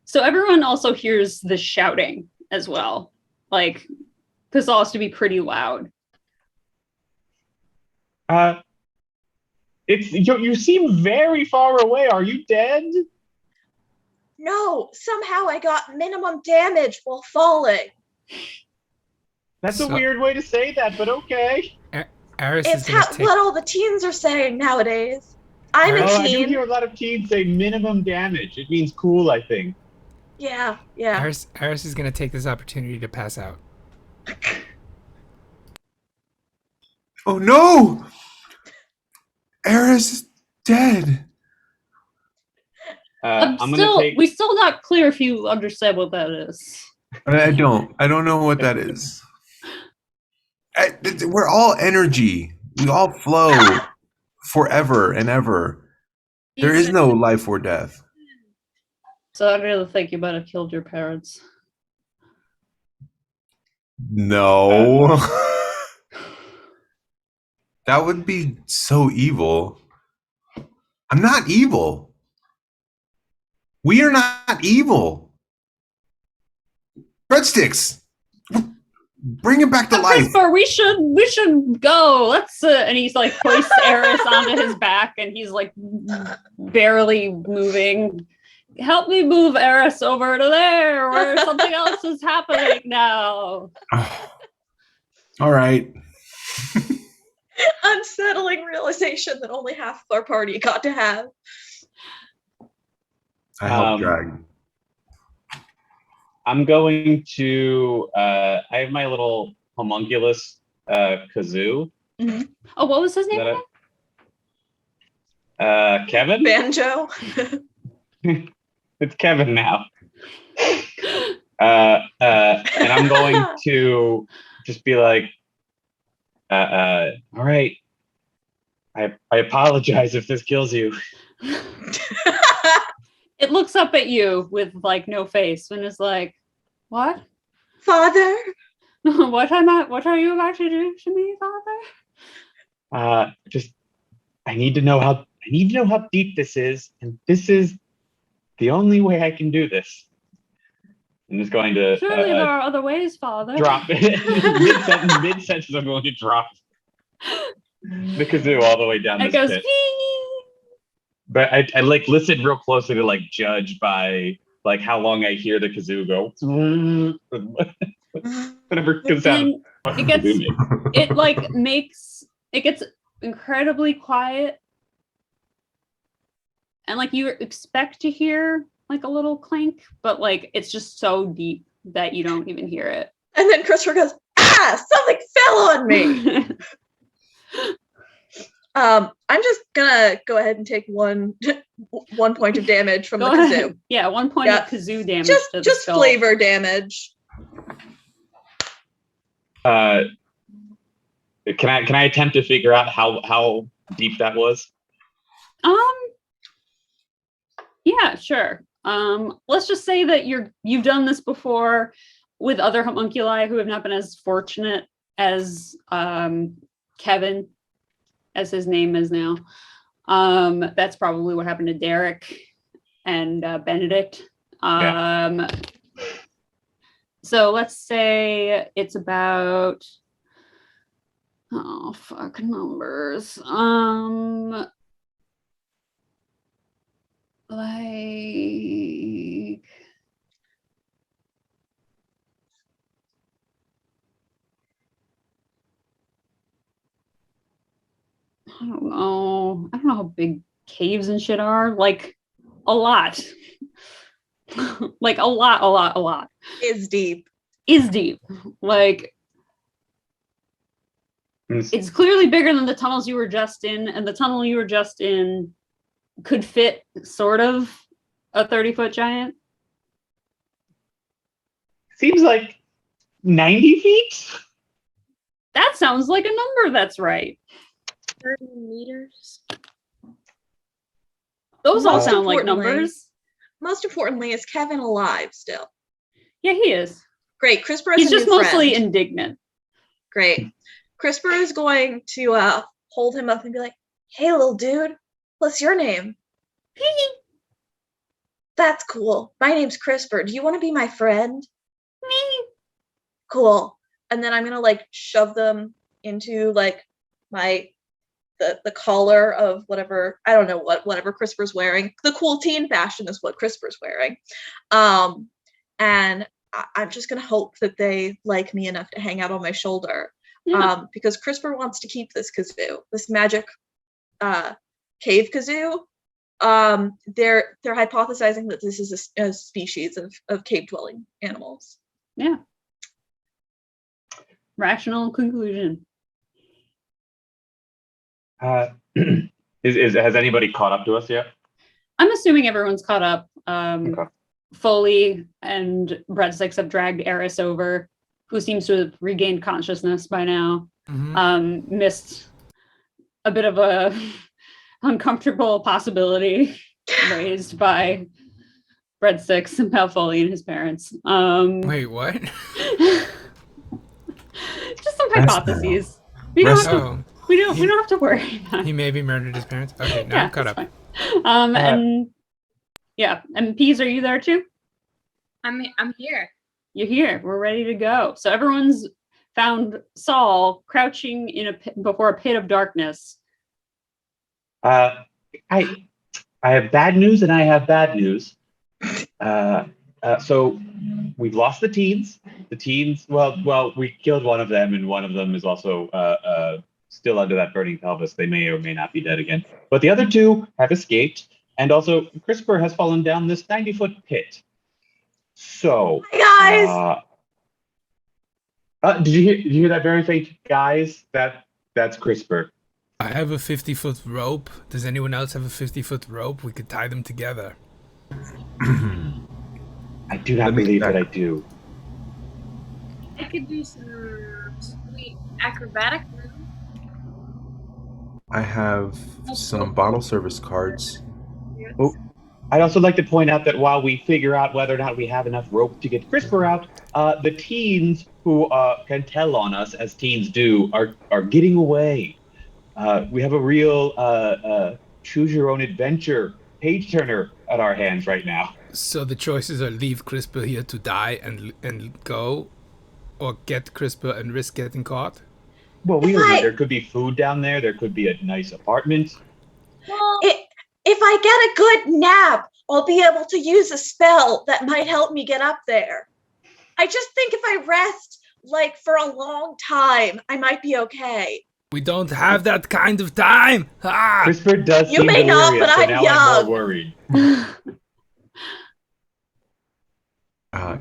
[SPEAKER 5] So everyone also hears the shouting as well. Like, this all has to be pretty loud.
[SPEAKER 2] You seem very far away. Are you dead?
[SPEAKER 1] No, somehow I got minimum damage while falling.
[SPEAKER 2] That's a weird way to say that, but okay.
[SPEAKER 3] Aris
[SPEAKER 1] It's
[SPEAKER 3] is going to take...
[SPEAKER 1] what all the teens are saying nowadays. I'm a
[SPEAKER 2] I do
[SPEAKER 1] teen.
[SPEAKER 2] hear a lot of teens say minimum damage. It means cool, I think.
[SPEAKER 1] Yeah.
[SPEAKER 3] Aris is going to take this opportunity to pass out.
[SPEAKER 6] Oh no! Aris is dead.
[SPEAKER 5] We still not clear if you understand what that is.
[SPEAKER 6] I don't know what that is. We're all energy. We all flow forever and ever. There is no life or death.
[SPEAKER 5] So I really think you might have killed your parents.
[SPEAKER 6] No. That would be so evil. I'm not evil. We are not evil. Breadsticks. Bring him back to life.
[SPEAKER 5] CRISPR, we should go. Let's and he's like hoists Aris onto his back, and he's like barely moving. help me move Aris over to there where something else is happening now.
[SPEAKER 6] All right.
[SPEAKER 1] Unsettling realization that only half of our party got to have.
[SPEAKER 6] I help drag.
[SPEAKER 2] I'm going to. I have my little homunculus kazoo.
[SPEAKER 5] Mm-hmm. Oh, what was his name again?
[SPEAKER 2] Kevin?
[SPEAKER 1] Banjo.
[SPEAKER 2] It's Kevin now. And I'm going to just be like, all right. I apologize if this kills you.
[SPEAKER 5] It looks up at you with like no face and is like, what?
[SPEAKER 1] Father?
[SPEAKER 5] What are you about to do to me, Father?
[SPEAKER 2] I need to know how deep this is, and this is the only way I can do this. I'm just going to
[SPEAKER 5] surely there are other ways, Father.
[SPEAKER 2] Drop it. Mid sentence I'm going to drop the kazoo all the way down
[SPEAKER 5] It
[SPEAKER 2] this
[SPEAKER 5] goes
[SPEAKER 2] pit.
[SPEAKER 5] Pee!
[SPEAKER 2] But I like listen real closely to like judge by like how long I hear the kazoo go. Whatever comes out.
[SPEAKER 5] It gets incredibly quiet. And like you expect to hear like a little clink, but like it's just so deep that you don't even hear it.
[SPEAKER 1] And then Christopher goes, something fell on me. I'm just gonna go ahead and take one point of damage from the kazoo.
[SPEAKER 5] Yeah, 1 point of kazoo damage.
[SPEAKER 1] Just flavor damage.
[SPEAKER 2] Can I attempt to figure out how deep that was?
[SPEAKER 5] Yeah, sure. Let's just say that you've done this before with other homunculi who have not been as fortunate as Kevin, as his name is now. That's probably what happened to Derek and Benedict. So let's say it's about numbers. Like I don't know how big caves and shit are. Like a lot. Like a lot.
[SPEAKER 1] Is deep.
[SPEAKER 5] Like it's clearly bigger than the tunnels you were just in, and the tunnel you were just in could fit sort of a 30-foot giant.
[SPEAKER 2] Seems like 90 feet?
[SPEAKER 5] That sounds like a number that's right.
[SPEAKER 4] 30 meters.
[SPEAKER 5] Those all sound like numbers.
[SPEAKER 1] Most importantly, is Kevin alive still?
[SPEAKER 5] Yeah, he is.
[SPEAKER 1] Great. CRISPR has
[SPEAKER 5] He's just mostly
[SPEAKER 1] friend.
[SPEAKER 5] indignant.
[SPEAKER 1] Great. CRISPR is going to hold him up and be like, hey, little dude, what's your name? That's cool. My name's CRISPR. Do you want to be my friend? Cool. And then I'm going to like shove them into like the collar of whatever, I don't know whatever CRISPR's wearing. The cool teen fashion is what CRISPR's wearing. And I'm just going to hope that they like me enough to hang out on my shoulder. Yeah. Because CRISPR wants to keep this kazoo, this magic cave kazoo. They're hypothesizing that this is a species of cave-dwelling animals.
[SPEAKER 5] Yeah. Rational conclusion.
[SPEAKER 2] Has anybody caught up to us yet?
[SPEAKER 5] I'm assuming everyone's caught up.
[SPEAKER 2] Okay.
[SPEAKER 5] Foel'ee and Breadsticks have dragged Aris over, who seems to have regained consciousness by now. Mm-hmm. Missed a bit of a uncomfortable possibility raised by Breadsticks about Foel'ee and his parents.
[SPEAKER 3] Wait, what?
[SPEAKER 5] Just some hypotheses. We don't have to worry about it.
[SPEAKER 3] He maybe murdered his parents. Okay, now I'm caught up.
[SPEAKER 5] And yeah, and Peas, are you there too?
[SPEAKER 4] I'm here.
[SPEAKER 5] You're here. We're ready to go. So everyone's found Saul crouching in before a pit of darkness.
[SPEAKER 2] I have bad news and I have bad news. So we've lost the teens. The teens. Well, we killed one of them, and one of them is also still under that burning pelvis. They may or may not be dead again. But the other two have escaped, and also CRISPR has fallen down this 90-foot pit. So,
[SPEAKER 1] Hi,
[SPEAKER 2] guys. Did you hear that very faint guys? That's CRISPR.
[SPEAKER 3] I have a 50-foot rope. Does anyone else have a 50-foot rope? We could tie them together.
[SPEAKER 2] I do not believe that I do.
[SPEAKER 4] I could do some sweet acrobatic moves.
[SPEAKER 6] I have some bottle service cards.
[SPEAKER 2] Oh, I'd also like to point out that while we figure out whether or not we have enough rope to get CRISPR out, the teens who can tell on us, as teens do, are getting away. We have a real choose-your-own-adventure page-turner at our hands right now.
[SPEAKER 3] So the choices are leave CRISPR here to die and go, or get CRISPR and risk getting caught?
[SPEAKER 2] Well, we don't know. There could be food down there. There could be a nice apartment.
[SPEAKER 4] Well,
[SPEAKER 1] If I get a good nap, I'll be able to use a spell that might help me get up there. I just think if I rest, like, for a long time, I might be okay.
[SPEAKER 3] We don't have that kind of time! Ah!
[SPEAKER 2] CRISPR does
[SPEAKER 1] You
[SPEAKER 2] seem
[SPEAKER 1] may not,
[SPEAKER 2] delirious,
[SPEAKER 1] but
[SPEAKER 2] so
[SPEAKER 1] I'm
[SPEAKER 2] now
[SPEAKER 1] young.
[SPEAKER 2] I'm more worried.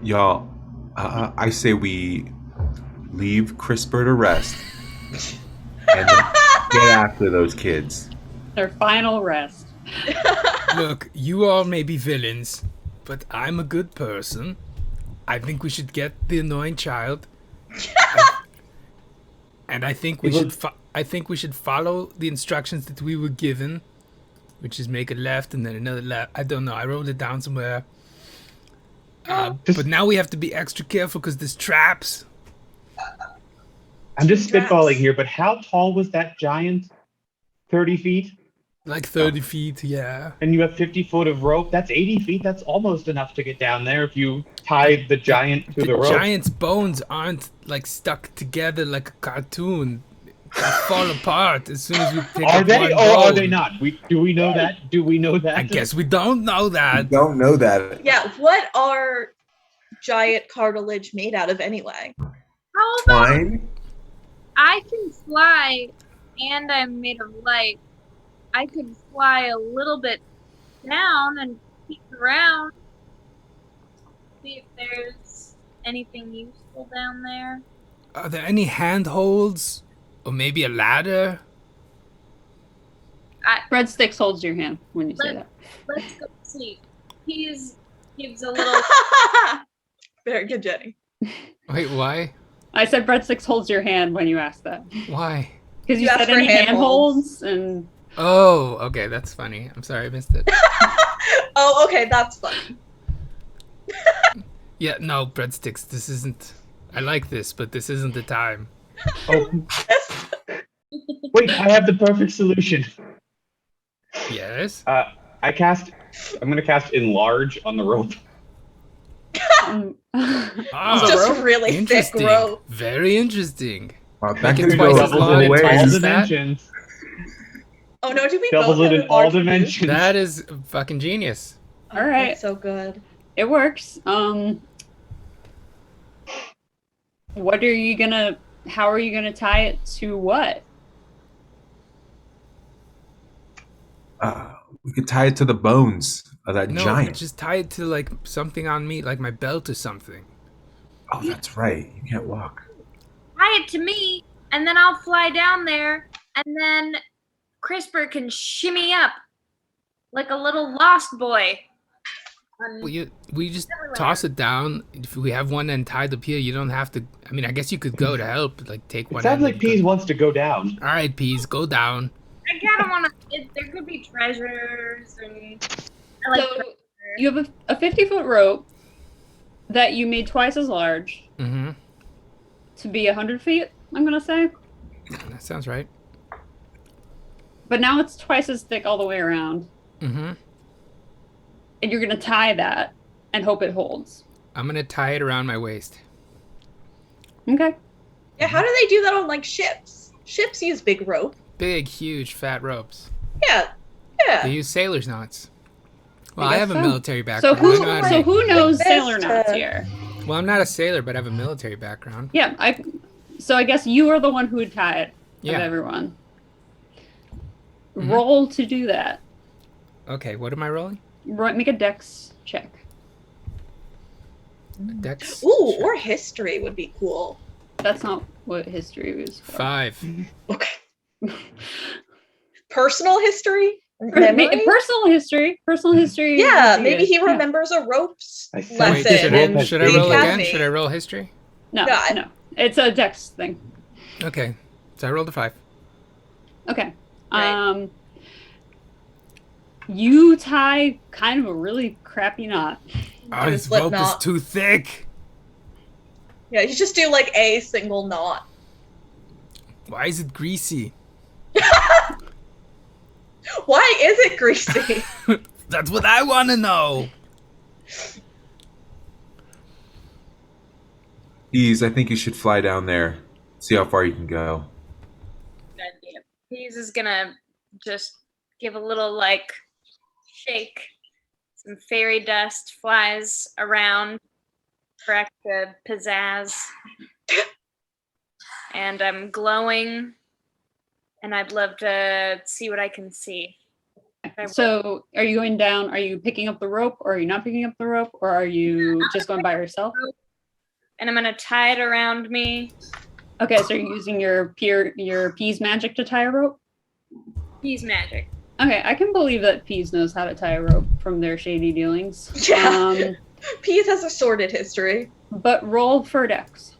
[SPEAKER 6] Y'all, I say we leave CRISPR to rest and then get after those kids.
[SPEAKER 5] Their final rest.
[SPEAKER 3] Look, you all may be villains, but I'm a good person. I think we should get the annoying child. And I think we should follow the instructions that we were given, which is make a left and then another left. I don't know. I wrote it down somewhere. But now we have to be extra careful because there's traps.
[SPEAKER 2] I'm just spitballing here, but how tall was that giant? 30 feet?
[SPEAKER 3] Like 30 feet, yeah.
[SPEAKER 2] And you have 50 foot of rope? That's 80 feet. That's almost enough to get down there if you tied the giant to the rope.
[SPEAKER 3] The giant's bones aren't like stuck together like a cartoon. They fall apart as soon as we pick
[SPEAKER 2] Are
[SPEAKER 3] up
[SPEAKER 2] they
[SPEAKER 3] one
[SPEAKER 2] or are
[SPEAKER 3] bone.
[SPEAKER 2] they not? Do we know that? Do we know that?
[SPEAKER 3] I guess we don't know that.
[SPEAKER 6] Don't know that.
[SPEAKER 1] Yeah, what are giant cartilage made out of anyway?
[SPEAKER 4] how about
[SPEAKER 6] Fine.
[SPEAKER 4] I can fly and I'm made of light. I could fly a little bit down and peek around. See if there's anything useful down there.
[SPEAKER 3] Are there any handholds? Or maybe a ladder?
[SPEAKER 5] Breadsticks holds your hand when you say that.
[SPEAKER 4] Let's go see. He gives a little.
[SPEAKER 1] Very good, Jenny.
[SPEAKER 3] Wait, why?
[SPEAKER 5] I said breadsticks holds your hand when you asked that.
[SPEAKER 3] Why?
[SPEAKER 5] Because you
[SPEAKER 1] You
[SPEAKER 5] said
[SPEAKER 1] asked for
[SPEAKER 5] any
[SPEAKER 1] handholds.
[SPEAKER 5] handholds and
[SPEAKER 3] Oh, okay, that's funny. I'm sorry I missed it.
[SPEAKER 1] Oh, okay, that's funny.
[SPEAKER 3] Yeah, no, breadsticks, this isn't... I like this, but this isn't the time.
[SPEAKER 2] Oh, wait, I have the perfect solution.
[SPEAKER 3] Yes?
[SPEAKER 2] I'm going to cast Enlarge on the rope.
[SPEAKER 3] Oh,
[SPEAKER 1] It's just really thick
[SPEAKER 3] interesting.
[SPEAKER 1] rope.
[SPEAKER 3] Very interesting.
[SPEAKER 6] That
[SPEAKER 3] Make it
[SPEAKER 6] could
[SPEAKER 3] twice
[SPEAKER 6] go
[SPEAKER 3] as
[SPEAKER 6] both
[SPEAKER 3] long and
[SPEAKER 6] ways.
[SPEAKER 3] twice
[SPEAKER 2] all
[SPEAKER 3] as fat.
[SPEAKER 2] dimensions.
[SPEAKER 1] Oh no, do we
[SPEAKER 2] Doubles
[SPEAKER 1] both
[SPEAKER 2] it
[SPEAKER 1] have
[SPEAKER 2] in all
[SPEAKER 1] enlarged view?
[SPEAKER 2] dimensions.
[SPEAKER 3] That is fucking genius.
[SPEAKER 1] Oh,
[SPEAKER 5] All right.
[SPEAKER 1] that's so good.
[SPEAKER 5] it works. What are you gonna? How are you gonna tie it to what?
[SPEAKER 6] We could tie it to the bones of that
[SPEAKER 3] No,
[SPEAKER 6] giant.
[SPEAKER 3] just tie it to like something on me, like my belt or something.
[SPEAKER 6] Oh, that's right. You can't walk.
[SPEAKER 4] Tie it to me, and then I'll fly down there, and then CRISPR can shimmy up like a little lost boy.
[SPEAKER 3] We just toss it down. If we have one end tied up here, you don't have to. I mean, I guess you could go to help, like take
[SPEAKER 2] It
[SPEAKER 3] one.
[SPEAKER 2] sounds
[SPEAKER 3] end
[SPEAKER 2] like
[SPEAKER 3] and
[SPEAKER 2] Peas
[SPEAKER 3] go-
[SPEAKER 2] wants to go down.
[SPEAKER 3] All right, Peas, go down.
[SPEAKER 4] I kind of want to. There could be treasures, and I like.
[SPEAKER 5] So you have a 50-foot rope that you made twice as large
[SPEAKER 3] Mm-hmm.
[SPEAKER 5] to be 100 feet. I'm gonna say,
[SPEAKER 3] That sounds right.
[SPEAKER 5] but now it's twice as thick all the way around,
[SPEAKER 3] Mm-hmm.
[SPEAKER 5] and you're gonna tie that and hope it holds.
[SPEAKER 3] I'm gonna tie it around my waist.
[SPEAKER 5] Okay.
[SPEAKER 1] Yeah, how do they do that on like ships? Ships use big rope.
[SPEAKER 3] Big, huge, fat ropes.
[SPEAKER 1] Yeah,
[SPEAKER 3] They
[SPEAKER 1] yeah.
[SPEAKER 3] use sailor's knots. Well, I have a
[SPEAKER 5] so.
[SPEAKER 3] military
[SPEAKER 5] So
[SPEAKER 3] background.
[SPEAKER 5] who
[SPEAKER 3] I know how to
[SPEAKER 5] so
[SPEAKER 3] make-
[SPEAKER 5] who knows
[SPEAKER 1] Like
[SPEAKER 5] sailor
[SPEAKER 1] this
[SPEAKER 5] knots
[SPEAKER 1] to-
[SPEAKER 5] here?
[SPEAKER 3] Well, I'm not a sailor, but I have a military background.
[SPEAKER 5] Yeah, I guess you are the one who would tie it of
[SPEAKER 3] Yeah.
[SPEAKER 5] everyone.
[SPEAKER 3] Mhm.
[SPEAKER 5] Roll to do that.
[SPEAKER 3] Okay, what am I rolling?
[SPEAKER 5] Make a dex check.
[SPEAKER 3] Dex.
[SPEAKER 1] Ooh,
[SPEAKER 3] check.
[SPEAKER 1] or history would be cool.
[SPEAKER 5] That's not what history was for.
[SPEAKER 3] 5.
[SPEAKER 1] Okay. Personal history? Memory?
[SPEAKER 5] Personal history. Personal history.
[SPEAKER 1] Yeah,
[SPEAKER 5] would be
[SPEAKER 1] maybe
[SPEAKER 5] good.
[SPEAKER 1] he
[SPEAKER 5] Yeah.
[SPEAKER 1] remembers a ropes
[SPEAKER 2] I sense
[SPEAKER 1] lesson.
[SPEAKER 3] Wait, should
[SPEAKER 5] Lesson.
[SPEAKER 3] I, should I
[SPEAKER 1] The
[SPEAKER 3] roll
[SPEAKER 1] academy.
[SPEAKER 3] again? Should I roll history?
[SPEAKER 5] No,
[SPEAKER 1] No,
[SPEAKER 5] no. It's a dex thing.
[SPEAKER 3] Okay, so I rolled a 5.
[SPEAKER 5] Okay.
[SPEAKER 1] Right.
[SPEAKER 5] You tie kind of a really crappy knot.
[SPEAKER 3] Oh, this
[SPEAKER 1] Slip
[SPEAKER 3] rope is
[SPEAKER 1] knot.
[SPEAKER 3] too thick.
[SPEAKER 1] Yeah, you just do like a single knot.
[SPEAKER 3] Why is it greasy?
[SPEAKER 1] Why is it greasy?
[SPEAKER 3] That's what I want to know.
[SPEAKER 6] Ease, I think you should fly down there. See how far you can go.
[SPEAKER 4] Peas is gonna just give a little like shake. Some fairy dust flies around for extra pizzazz. And I'm glowing, and I'd love to see what I can see.
[SPEAKER 5] So are you going down? Are you picking up the rope, or are you not picking up the rope, or are you just going by yourself?
[SPEAKER 4] And I'm gonna tie it around me.
[SPEAKER 5] Okay, so you're using your Peas magic to tie a rope?
[SPEAKER 4] Peas magic.
[SPEAKER 5] Okay, I can believe that Peas knows how to tie a rope from their shady dealings.
[SPEAKER 1] Yeah. Peas has a sordid history.
[SPEAKER 5] But roll for dex.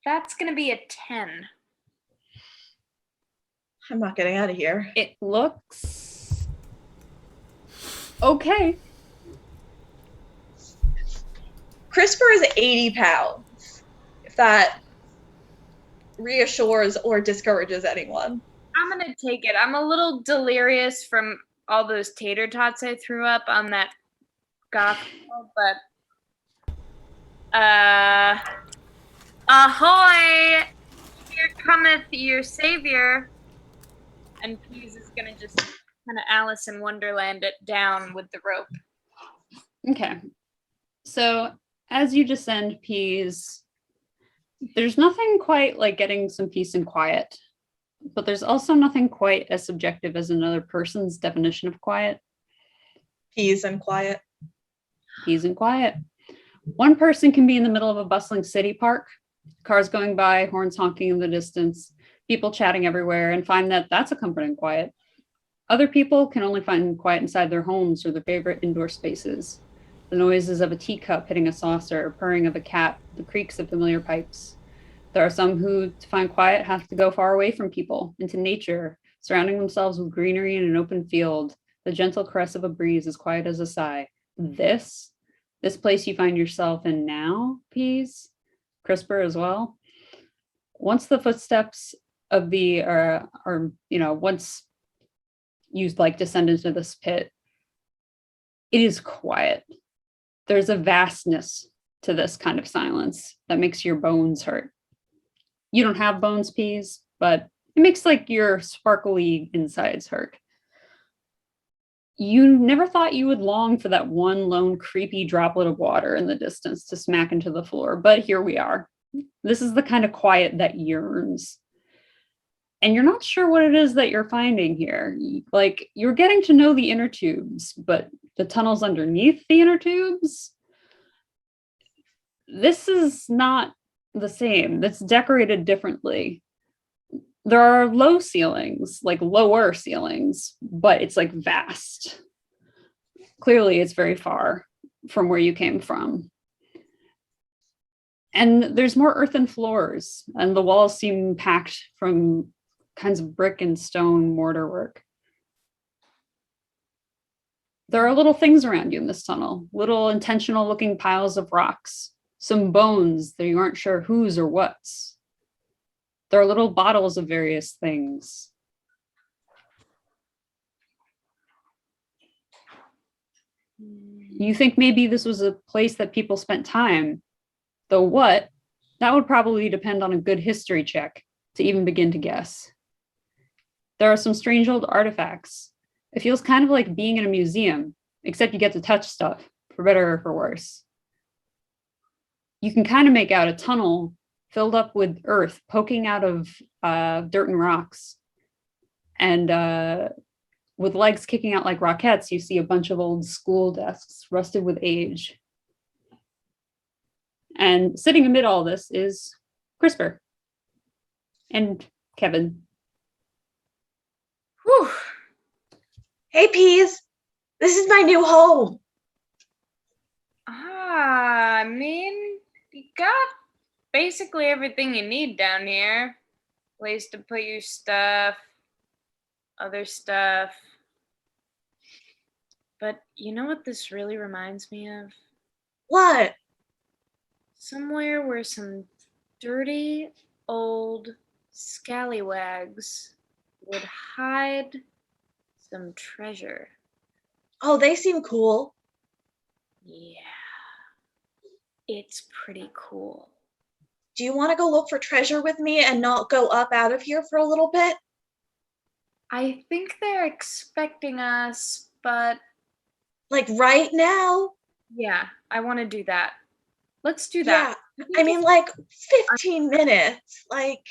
[SPEAKER 4] That's gonna be a 10.
[SPEAKER 1] I'm not getting out of here.
[SPEAKER 5] It looks okay.
[SPEAKER 1] CRISPR is 80 pounds. If that reassures or discourages anyone.
[SPEAKER 4] I'm gonna take it. I'm a little delirious from all those tater tots I threw up on that goth, but ahoy! Here cometh your savior. And Peas is gonna just kind of Alice in Wonderland it down with the rope.
[SPEAKER 5] Okay. So as you descend, Peas, there's nothing quite like getting some peace and quiet, but there's also nothing quite as subjective as another person's definition of quiet.
[SPEAKER 1] Peas and quiet.
[SPEAKER 5] Peace and quiet. One person can be in the middle of a bustling city park, cars going by, horns honking in the distance, people chatting everywhere, and find that that's a comforting quiet. Other people can only find quiet inside their homes or their favorite indoor spaces. The noises of a teacup hitting a saucer, purring of a cat, the creaks of familiar pipes. There are some who, to find quiet, have to go far away from people, into nature, surrounding themselves with greenery in an open field. The gentle caress of a breeze as quiet as a sigh. This place you find yourself in now, Peas, CRISPR as well. Once the footsteps of the, once you like descend into this pit, it is quiet. There's a vastness to this kind of silence that makes your bones hurt. You don't have bones, Peas, but it makes like your sparkly insides hurt. You never thought you would long for that one lone creepy droplet of water in the distance to smack into the floor, but here we are. This is the kind of quiet that yearns. And you're not sure what it is that you're finding here. Like, you're getting to know the inner tubes, but the tunnels underneath the inner tubes, this is not the same. It's decorated differently. There are low ceilings, like lower ceilings, but it's like vast. Clearly, it's very far from where you came from. And there's more earthen floors, and the walls seem packed from kinds of brick and stone mortar work. There are little things around you in this tunnel, little intentional looking piles of rocks, some bones that you aren't sure whose or what's. There are little bottles of various things. You think maybe this was a place that people spent time, though what? That would probably depend on a good history check to even begin to guess. There are some strange old artifacts. It feels kind of like being in a museum, except you get to touch stuff, for better or for worse. You can kind of make out a tunnel filled up with earth poking out of dirt and rocks. And with legs kicking out like rockets, you see a bunch of old school desks rusted with age. And sitting amid all this is CRISPR and Kevin.
[SPEAKER 1] Whew. Hey, Peas. This is my new home.
[SPEAKER 4] I mean, you got basically everything you need down here. Place to put your stuff, other stuff. But you know what this really reminds me of?
[SPEAKER 1] What?
[SPEAKER 4] Somewhere where some dirty old scallywags would hide some treasure.
[SPEAKER 1] Oh, they seem cool.
[SPEAKER 4] Yeah, it's pretty cool.
[SPEAKER 1] Do you want to go look for treasure with me and not go up out of here for a little bit?
[SPEAKER 4] I think they're expecting us, but
[SPEAKER 1] Like right now?
[SPEAKER 4] yeah, I want to do that. Let's do that.
[SPEAKER 1] Yeah. I mean, like 15 minutes. Like,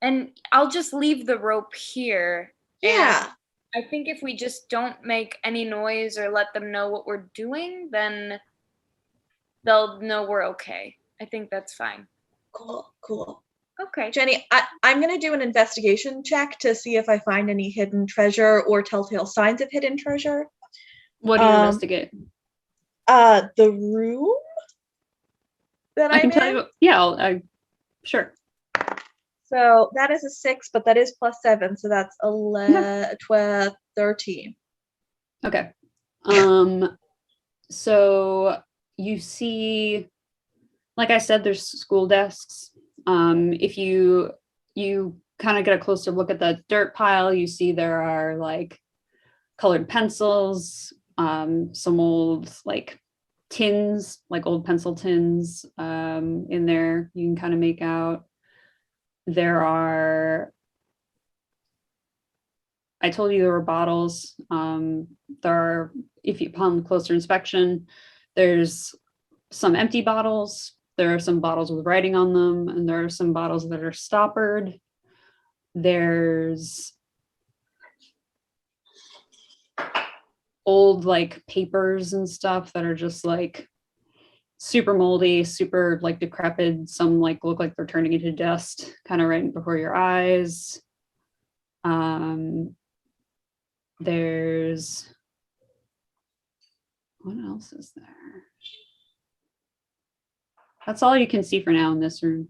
[SPEAKER 4] And I'll just leave the rope here.
[SPEAKER 1] yeah.
[SPEAKER 4] And I think if we just don't make any noise or let them know what we're doing, then they'll know we're okay. I think that's fine.
[SPEAKER 1] Cool.
[SPEAKER 4] Okay.
[SPEAKER 1] Jenny, I'm going to do an investigation check to see if I find any hidden treasure or telltale signs of hidden treasure.
[SPEAKER 5] What do you investigate?
[SPEAKER 1] The room that
[SPEAKER 5] I can
[SPEAKER 1] I'm
[SPEAKER 5] tell
[SPEAKER 1] in.
[SPEAKER 5] you. Yeah, sure.
[SPEAKER 1] So that is a 6, but that is +7, so that's 11, 12, 13.
[SPEAKER 5] Okay. So you see, like I said, there's school desks. If you kind of get a closer look at the dirt pile, you see there are like colored pencils, some old like tins, like old pencil tins in there. You can kind of make out. There I told you there were bottles. There are, if you upon closer inspection, there's some empty bottles. There are some bottles with writing on them, and there are some bottles that are stoppered. There's old like papers and stuff that are just like super moldy, super like decrepit. Some like look like they're turning into dust kind of right before your eyes. There's, what else is there? That's all you can see for now in this room.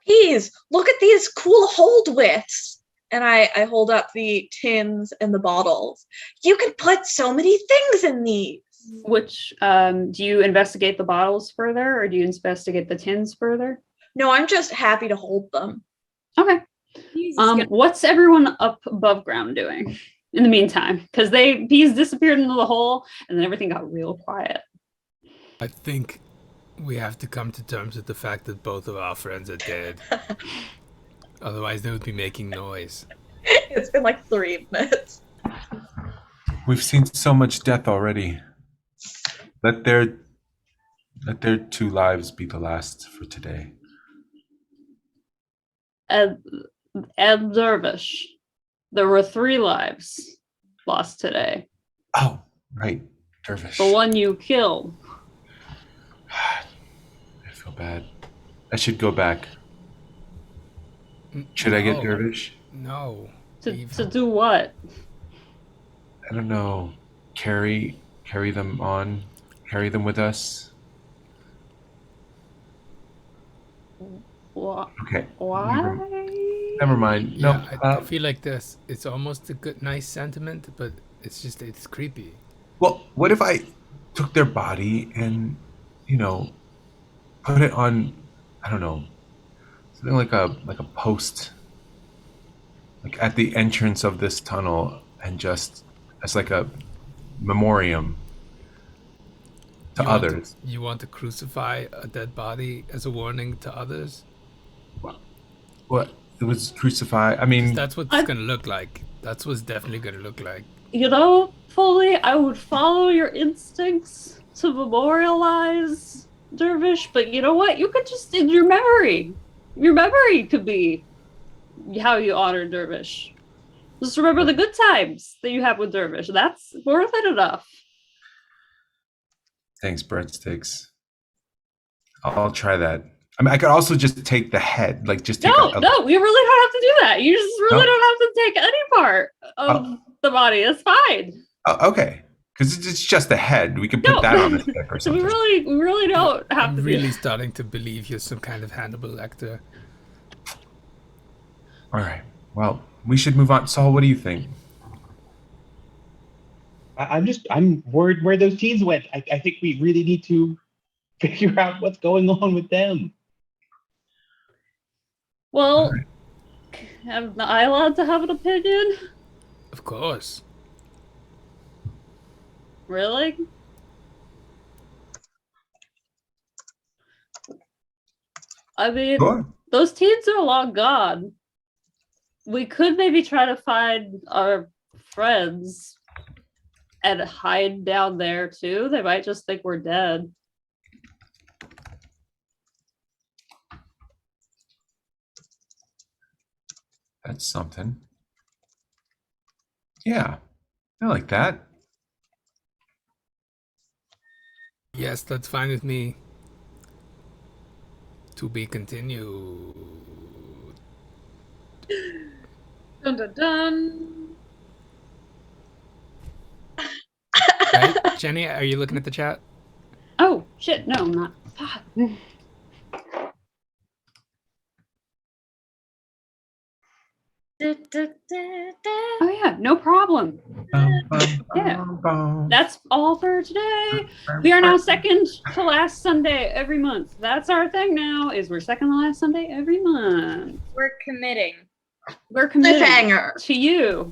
[SPEAKER 1] Peas, look at these cool hold widths. And I hold up the tins and the bottles. You could put so many things in these.
[SPEAKER 5] Which, do you investigate the bottles further, or do you investigate the tins further?
[SPEAKER 1] No, I'm just happy to hold them.
[SPEAKER 5] Okay. What's everyone up above ground doing in the meantime? Because bees disappeared into the hole, and then everything got real quiet.
[SPEAKER 3] I think we have to come to terms with the fact that both of our friends are dead. Otherwise, they would be making noise.
[SPEAKER 1] It's been like 3 minutes.
[SPEAKER 6] We've seen so much death already. Let their 2 lives be the last for today.
[SPEAKER 5] Ed Dervish, there were 3 lives lost today.
[SPEAKER 6] Oh, right, Dervish.
[SPEAKER 5] The one you killed.
[SPEAKER 6] I feel bad. I should go back. Should I get Dervish?
[SPEAKER 3] No.
[SPEAKER 5] To do what?
[SPEAKER 6] I don't know. Carry them on. Carry them with us. Okay.
[SPEAKER 5] Why?
[SPEAKER 6] Never mind. No.
[SPEAKER 3] Yeah, I feel like this. It's almost a good, nice sentiment, but it's creepy.
[SPEAKER 6] Well, what if I took their body and, put it on, I don't know, something like a post, like at the entrance of this tunnel, and just as like a memoriam to others.
[SPEAKER 3] You want to crucify a dead body as a warning to others?
[SPEAKER 6] What? was crucified. I mean,
[SPEAKER 3] That's what it's gonna look like. That's what's definitely gonna look like.
[SPEAKER 5] You know, Foel'ee, I would follow your instincts to memorialize Dervish, but you know what? You could just, in your memory could be how you honor Dervish. Just remember the good times that you have with Dervish. That's worth it enough.
[SPEAKER 6] thanks, breadsticks. I'll try that. I mean, I could also just take the head, like just take
[SPEAKER 5] No, you really don't have to do that. You just really don't have to take any part of the body. It's fine.
[SPEAKER 6] Okay, because it's just the head. We can put that on the stick or
[SPEAKER 5] So we
[SPEAKER 6] something.
[SPEAKER 5] really don't have
[SPEAKER 3] I'm
[SPEAKER 5] to.
[SPEAKER 3] really starting to believe you're some kind of Hannibal Lecter.
[SPEAKER 6] All right. Well, we should move on. Saul, what do you think?
[SPEAKER 2] I'm worried where those teens went. I think we really need to figure out what's going on with them.
[SPEAKER 5] Well, am I allowed to have an opinion?
[SPEAKER 3] Of course.
[SPEAKER 5] Really? I mean,
[SPEAKER 6] Sure.
[SPEAKER 5] those teens are long gone. We could maybe try to find our friends and hide down there too. They might just think we're dead.
[SPEAKER 6] That's something. Yeah, I like that.
[SPEAKER 3] Yes, that's fine with me. To be continued.
[SPEAKER 4] Dun dun dun.
[SPEAKER 3] Right? Jenny, are you looking at the chat?
[SPEAKER 5] Oh, shit, no, I'm not. God. Oh yeah, no problem. Yeah. That's all for today. We are now second to last Sunday every month. That's our thing now, is we're second to last Sunday every month.
[SPEAKER 4] We're committing.
[SPEAKER 5] We're committed
[SPEAKER 1] Cliffhanger.
[SPEAKER 5] to you.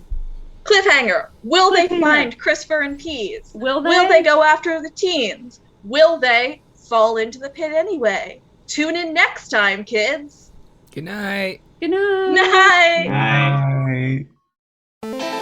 [SPEAKER 1] Cliffhanger. Will they
[SPEAKER 5] Cliffhanger.
[SPEAKER 1] find CRISPR and Peas?
[SPEAKER 5] Will they?
[SPEAKER 1] Will they go after the teens? Will they fall into the pit anyway? Tune in next time, kids.
[SPEAKER 3] Good night.
[SPEAKER 5] Good night.
[SPEAKER 1] Night.
[SPEAKER 2] Night.
[SPEAKER 6] Bye.